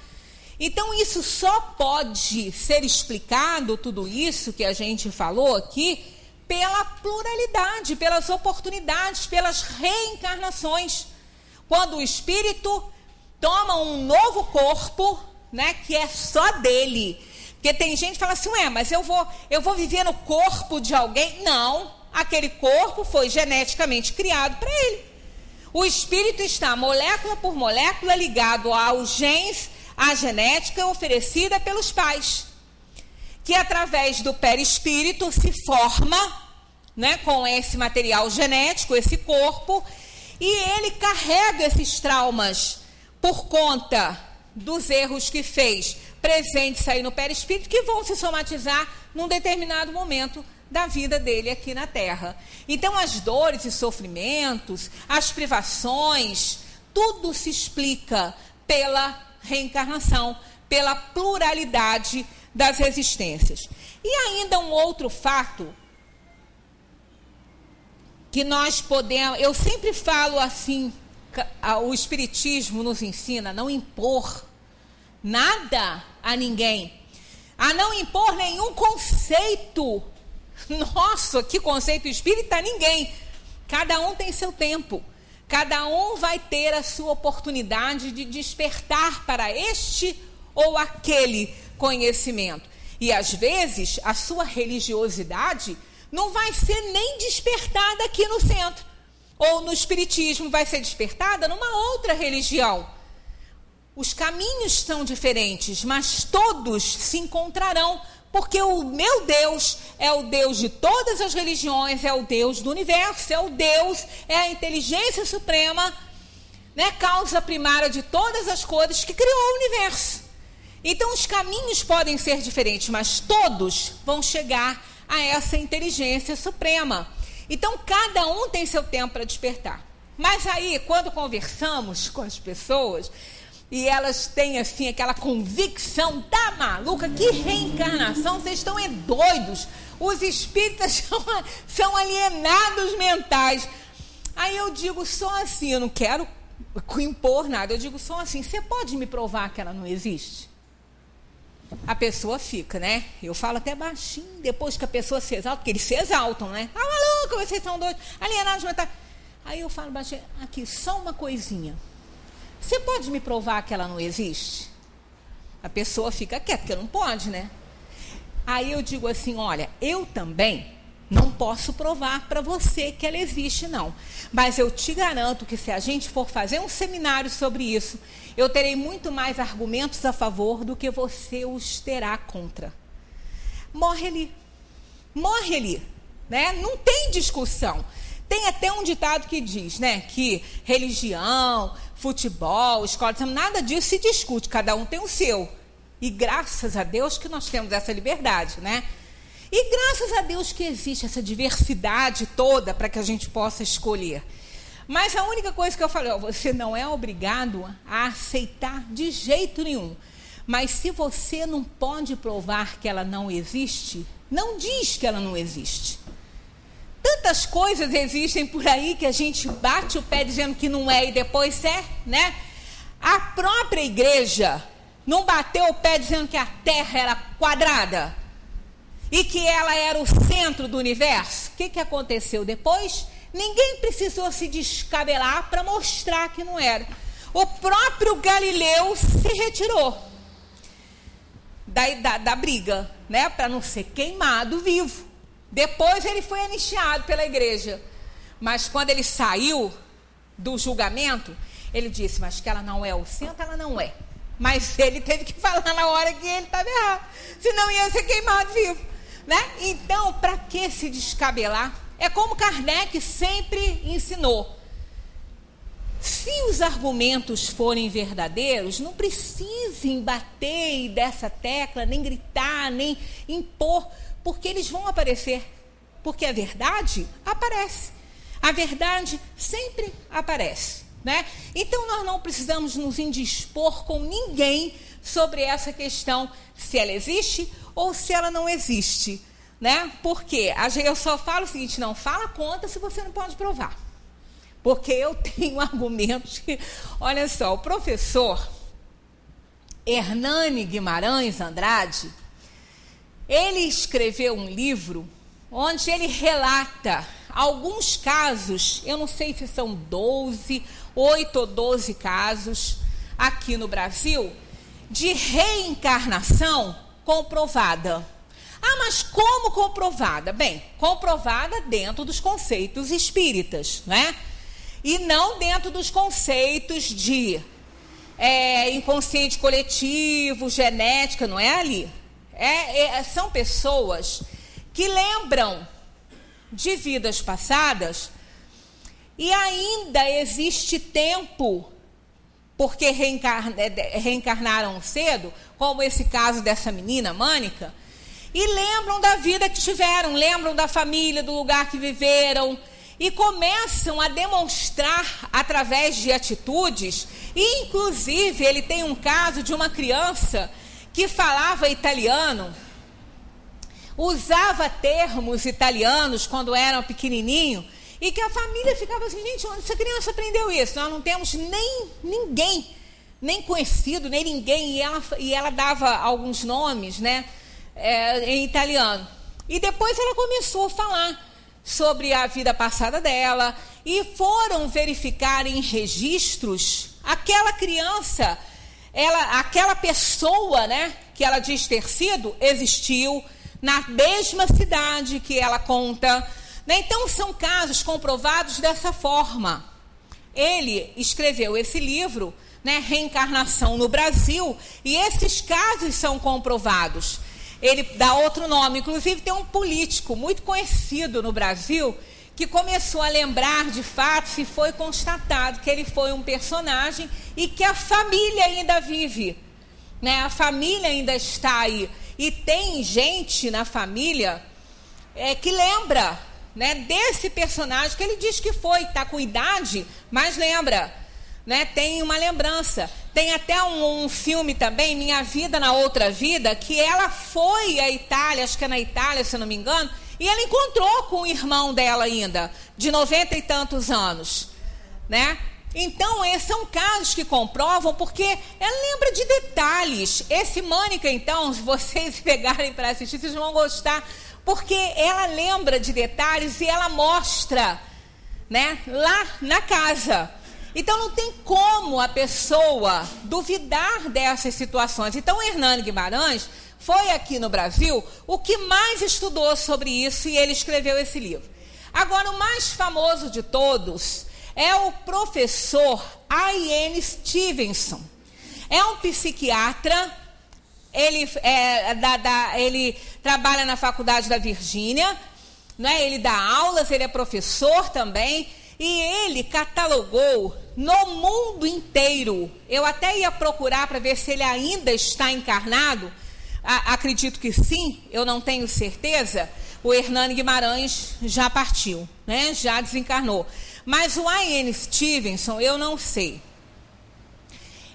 Então, isso só pode ser explicado, tudo isso que a gente falou aqui, pela pluralidade, pelas oportunidades, pelas reencarnações. Quando o espírito toma um novo corpo, né, que é só dele. Porque tem gente que fala assim, mas eu vou viver no corpo de alguém. Não, aquele corpo foi geneticamente criado para ele. O espírito está molécula por molécula ligado aos genes, à genética oferecida pelos pais, que através do perispírito se forma, né, com esse material genético, esse corpo, e ele carrega esses traumas por conta dos erros que fez presentes aí no perispírito, que vão se somatizar num determinado momento da vida dele aqui na Terra. Então, as dores e sofrimentos, as privações, tudo se explica pela reencarnação, pela pluralidade das existências. E ainda um outro fato que nós podemos... Eu sempre falo assim, o Espiritismo nos ensina a não impor nada a ninguém, a não impor nenhum conceito. Nossa, que conceito espírita? Ninguém. Cada um tem seu tempo. Cada um vai ter a sua oportunidade de despertar para este ou aquele conhecimento. E às vezes a sua religiosidade não vai ser nem despertada aqui no centro. Ou no espiritismo, vai ser despertada numa outra religião. Os caminhos são diferentes, mas todos se encontrarão porque o meu Deus é o Deus de todas as religiões, é o Deus do universo, é o Deus, é a inteligência suprema, né, causa primária de todas as coisas que criou o universo. Então os caminhos podem ser diferentes, mas todos vão chegar a essa inteligência suprema. Então cada um tem seu tempo para despertar. Mas aí, quando conversamos com as pessoas, e elas têm assim aquela convicção, tá maluca, que reencarnação, vocês estão doidos, os espíritas são alienados mentais. Aí eu digo só assim, eu não quero impor nada, eu digo só assim, você pode me provar que ela não existe? A pessoa fica, né? Eu falo até baixinho, depois que a pessoa se exalta, porque eles se exaltam, né? Ah, maluca, vocês são doidos, alienados mentais. Aí eu falo baixinho, aqui, só uma coisinha. Você pode me provar que ela não existe? A pessoa fica quieta, porque não pode, né? Aí eu digo assim, olha, eu também não posso provar para você que ela existe, não. Mas eu te garanto que se a gente for fazer um seminário sobre isso, eu terei muito mais argumentos a favor do que você os terá contra. Morre ali, né? Não tem discussão. Tem até um ditado que diz, né, que religião, futebol, escola, nada disso se discute, cada um tem o seu. E graças a Deus que nós temos essa liberdade, né? E graças a Deus que existe essa diversidade toda para que a gente possa escolher. Mas a única coisa que eu falei, você não é obrigado a aceitar de jeito nenhum. Mas se você não pode provar que ela não existe, não diz que ela não existe. Tantas coisas existem por aí que a gente bate o pé dizendo que não é e depois é, né? A própria igreja não bateu o pé dizendo que a Terra era quadrada e que ela era o centro do universo. O que aconteceu depois? Ninguém precisou se descabelar para mostrar que não era. O próprio Galileu se retirou da briga, né? Para não ser queimado vivo. Depois ele foi anistiado pela igreja. Mas quando ele saiu do julgamento, ele disse, mas que ela não é o centro, ela não é. Mas ele teve que falar na hora que ele estava errado. Senão ia ser queimado vivo, né? Então, para que se descabelar? É como Kardec sempre ensinou. Se os argumentos forem verdadeiros, não precisem bater dessa tecla, nem gritar, nem impor, porque eles vão aparecer. Porque a verdade aparece. A verdade sempre aparece, né? Então nós não precisamos nos indispor com ninguém sobre essa questão, se ela existe ou se ela não existe, né? Porque eu só falo o seguinte, não fala contra se você não pode provar. Porque eu tenho argumentos que, olha só, o professor Hernani Guimarães Andrade, ele escreveu um livro onde ele relata alguns casos, eu não sei se são 8 ou 12 casos aqui no Brasil, de reencarnação comprovada. Ah, mas como comprovada? Bem, comprovada dentro dos conceitos espíritas, né? E não dentro dos conceitos de inconsciente coletivo, genética, não é ali. São pessoas que lembram de vidas passadas e ainda existe tempo, porque reencarnaram cedo, como esse caso dessa menina, Mônica, e lembram da vida que tiveram, lembram da família, do lugar que viveram, e começam a demonstrar através de atitudes, e inclusive ele tem um caso de uma criança que falava italiano, usava termos italianos quando era pequenininho, e que a família ficava assim, gente, onde essa criança aprendeu isso? Nós não temos ninguém, nem conhecido, nem ninguém, e ela dava alguns nomes, né, em italiano. E depois ela começou a falar sobre a vida passada dela, e foram verificar em registros aquela criança, aquela pessoa, né, que ela diz ter sido, existiu na mesma cidade que ela conta, né? Então são casos comprovados dessa forma. Ele escreveu esse livro, né, Reencarnação no Brasil, e esses casos são comprovados. ele dá outro nome. Inclusive tem um político muito conhecido no Brasil que começou a lembrar de fatos e foi constatado que ele foi um personagem e que a família ainda vive, né? A família ainda está aí. E tem gente na família que lembra, né, desse personagem que ele diz que foi, está com idade, mas lembra, né? Tem uma lembrança. Tem até um filme também, Minha Vida na Outra Vida, que ela foi à Itália, acho que é na Itália, se eu não me engano, e ela encontrou com o irmão dela ainda, de 90 e tantos anos, né? Então, esses são casos que comprovam, porque ela lembra de detalhes. Esse Mônica, então, se vocês pegarem para assistir, vocês vão gostar, porque ela lembra de detalhes e ela mostra, né, lá na casa. Então, não tem como a pessoa duvidar dessas situações. Então, Hernani Guimarães foi aqui no Brasil o que mais estudou sobre isso e ele escreveu esse livro. Agora, o mais famoso de todos é o professor I.N. Stevenson. É um psiquiatra, ele trabalha na Faculdade da Virgínia, né? Ele dá aulas, ele é professor também, e ele catalogou no mundo inteiro. Eu até ia procurar para ver se ele ainda está encarnado. Acredito que sim, eu não tenho certeza. O Hernani Guimarães já partiu, né? Já desencarnou. Mas o I.N. Stevenson, eu não sei.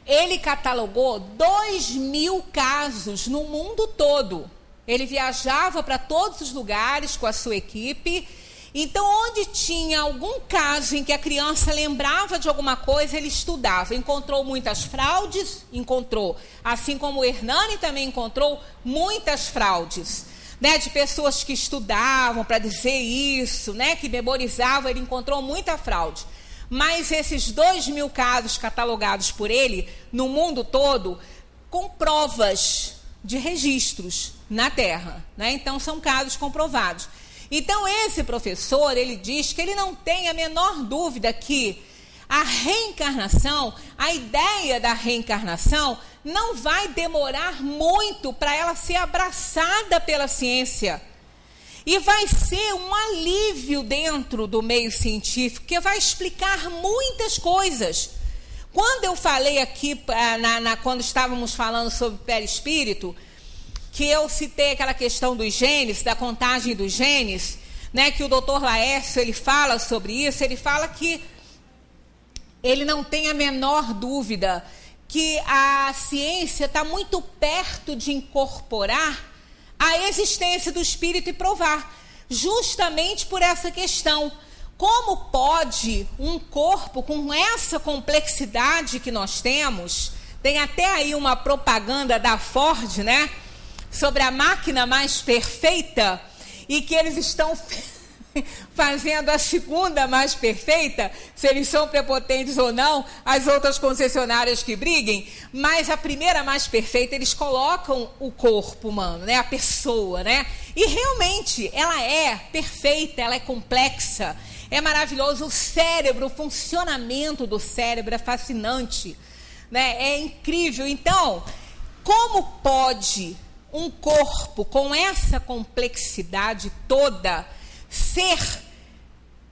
Ele catalogou 2.000 casos no mundo todo. Ele viajava para todos os lugares com a sua equipe. Então, onde tinha algum caso em que a criança lembrava de alguma coisa, ele estudava. Encontrou muitas fraudes? Encontrou. Assim como o Hernani também encontrou muitas fraudes, né, de pessoas que estudavam para dizer isso, né, que memorizavam. Ele encontrou muita fraude. Mas esses 2.000 casos catalogados por ele, no mundo todo, com provas de registros na Terra, né? Então, são casos comprovados. Então, esse professor, ele diz que ele não tem a menor dúvida que a reencarnação, a ideia da reencarnação, não vai demorar muito para ela ser abraçada pela ciência. E vai ser um alívio dentro do meio científico, que vai explicar muitas coisas. Quando eu falei aqui, quando estávamos falando sobre perispírito, que eu citei aquela questão dos genes, da contagem dos genes, né, que o Dr. Laércio, ele fala sobre isso, ele fala que ele não tem a menor dúvida que a ciência está muito perto de incorporar a existência do espírito e provar, justamente por essa questão. Como pode um corpo com essa complexidade que nós temos, tem até aí uma propaganda da Ford, né, sobre a máquina mais perfeita, e que eles estão fazendo a segunda mais perfeita, se eles são prepotentes ou não, as outras concessionárias que briguem, mas a primeira mais perfeita, eles colocam o corpo humano, né, a pessoa, né, e realmente ela é perfeita, ela é complexa, é maravilhoso. O cérebro, o funcionamento do cérebro é fascinante, né, é incrível. Então, como pode um corpo com essa complexidade toda ser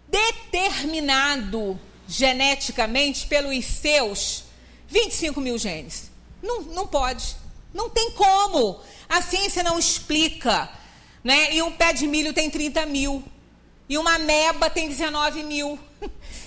determinado geneticamente pelos seus 25.000 genes? Não pode. Não tem como. A ciência não explica, né? E um pé de milho tem 30.000. E uma ameba tem 19.000.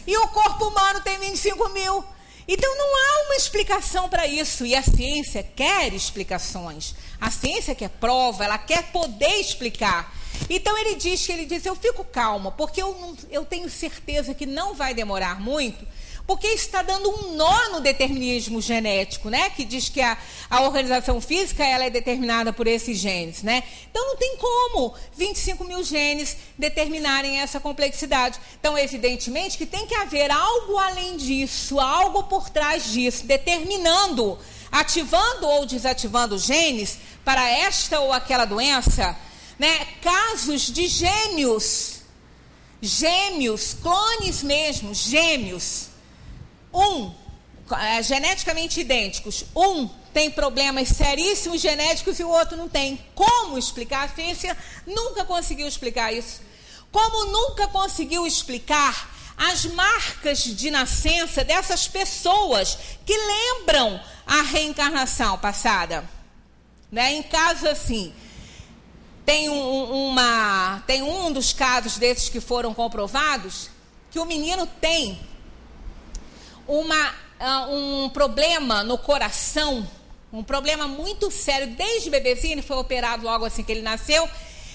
E o corpo humano tem 25.000. Então, não há uma explicação para isso. E a ciência quer explicações. A ciência quer prova, ela quer poder explicar. Então, ele diz, eu fico calma, porque eu tenho certeza que não vai demorar muito, porque está dando um nó no determinismo genético, né? Que diz que a organização física ela é determinada por esses genes, né? Então, não tem como 25.000 genes determinarem essa complexidade. Então, evidentemente que tem que haver algo além disso, algo por trás disso, determinando, ativando ou desativando genes para esta ou aquela doença, né? Casos de gêmeos, clones mesmo, gêmeos. Um geneticamente idênticos, um tem problemas seríssimos genéticos e o outro não tem. Como explicar? A ciência nunca conseguiu explicar isso. Como nunca conseguiu explicar as marcas de nascença dessas pessoas que lembram a reencarnação passada. Né? Em casos assim, tem um dos casos desses que foram comprovados, que o menino tem um problema no coração, um problema muito sério, desde bebezinho, ele foi operado logo assim que ele nasceu,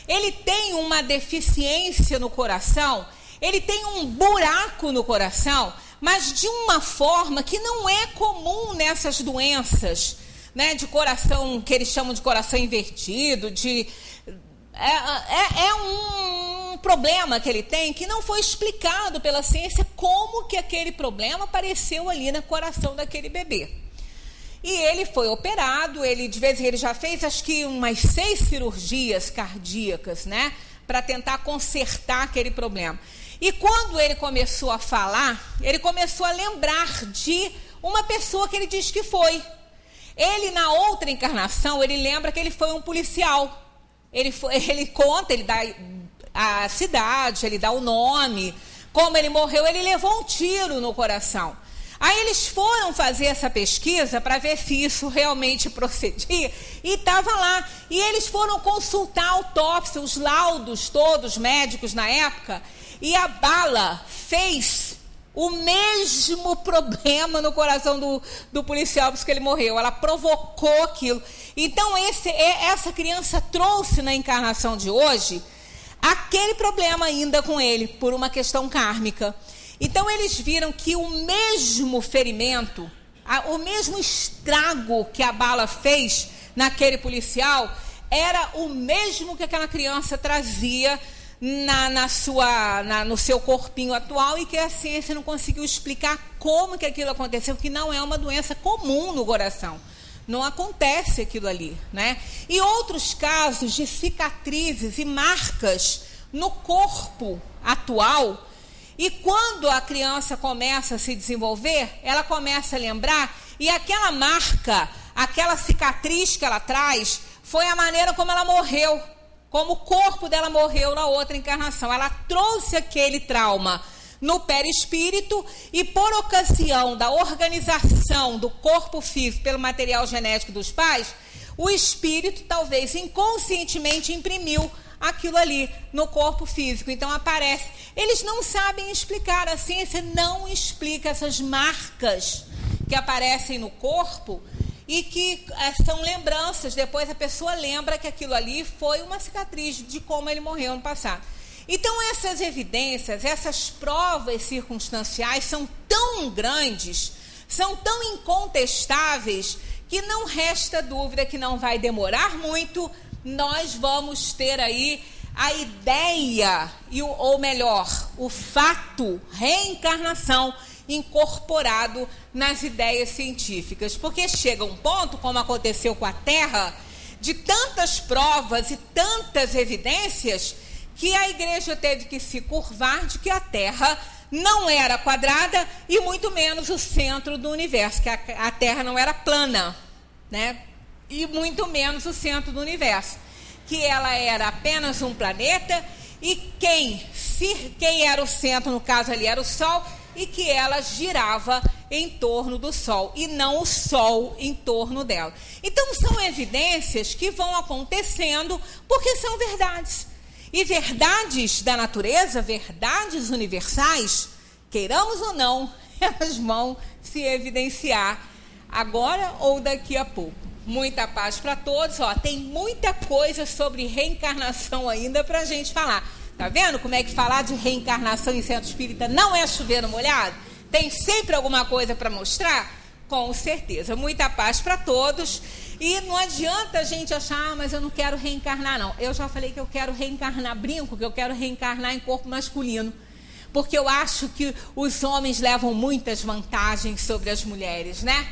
ele tem uma deficiência no coração, ele tem um buraco no coração, mas de uma forma que não é comum nessas doenças, né, de coração, que eles chamam de coração invertido, é um problema que ele tem que não foi explicado pela ciência como que aquele problema apareceu ali no coração daquele bebê. E ele foi operado, de vez em quando ele já fez acho que umas 6 cirurgias cardíacas, né, para tentar consertar aquele problema. E quando ele começou a falar, ele começou a lembrar de uma pessoa que ele diz que foi. Ele, na outra encarnação, ele lembra que ele foi um policial. Ele conta, ele dá a cidade, ele dá o nome, como ele morreu, ele levou um tiro no coração. Aí eles foram fazer essa pesquisa para ver se isso realmente procedia, e estava lá. E eles foram consultar a autópsia, os laudos todos médicos na época, e a bala fez o mesmo problema no coração do policial, porque ele morreu. Ela provocou aquilo. Então, essa criança trouxe na encarnação de hoje aquele problema ainda com ele, por uma questão kármica. Então, eles viram que o mesmo ferimento, o mesmo estrago que a bala fez naquele policial, era o mesmo que aquela criança trazia no seu corpinho atual, e que a ciência não conseguiu explicar como que aquilo aconteceu, que não é uma doença comum no coração. Não acontece aquilo ali, né? E outros casos de cicatrizes e marcas no corpo atual, e quando a criança começa a se desenvolver, ela começa a lembrar, e aquela marca, aquela cicatriz que ela traz, foi a maneira como ela morreu, como o corpo dela morreu na outra encarnação. Ela trouxe aquele trauma no perispírito, e por ocasião da organização do corpo físico pelo material genético dos pais, o espírito talvez inconscientemente imprimiu aquilo ali no corpo físico. Então aparece. Eles não sabem explicar, a ciência não explica essas marcas que aparecem no corpo e que são lembranças. Depois a pessoa lembra que aquilo ali foi uma cicatriz de como ele morreu no passado. Então essas evidências, essas provas circunstanciais são tão grandes, são tão incontestáveis, que não resta dúvida que não vai demorar muito, nós vamos ter aí a ideia, ou melhor, o fato reencarnação incorporado nas ideias científicas. Porque chega um ponto, como aconteceu com a Terra, de tantas provas e tantas evidências, que a igreja teve que se curvar de que a Terra não era quadrada, e muito menos o centro do universo, que a Terra não era plana, né? E muito menos o centro do universo, que ela era apenas um planeta, e quem era o centro, no caso ali, era o Sol, e que ela girava em torno do Sol, e não o Sol em torno dela. Então são evidências que vão acontecendo porque são verdades. E verdades da natureza, verdades universais, queiramos ou não, elas vão se evidenciar agora ou daqui a pouco. Muita paz para todos. Tem muita coisa sobre reencarnação ainda para a gente falar. Tá vendo como é que falar de reencarnação em centro espírita não é chover no molhado? Tem sempre alguma coisa para mostrar? Com certeza. Muita paz para todos. E não adianta a gente achar, mas eu não quero reencarnar, não. Eu já falei que eu quero reencarnar, brinco, que eu quero reencarnar em corpo masculino. Porque eu acho que os homens levam muitas vantagens sobre as mulheres, né?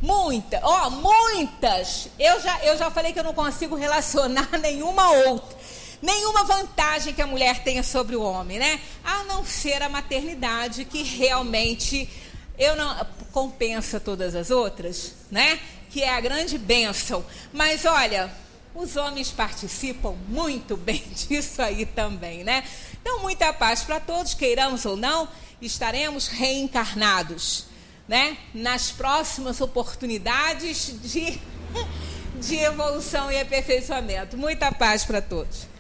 Muitas. Eu já falei que eu não consigo relacionar nenhuma vantagem que a mulher tenha sobre o homem, né? A não ser a maternidade, que realmente eu não compensa todas as outras, né? Que é a grande bênção. Mas olha, os homens participam muito bem disso aí também, né? Então, muita paz para todos, queiramos ou não, estaremos reencarnados, né? Nas próximas oportunidades de evolução e aperfeiçoamento. Muita paz para todos.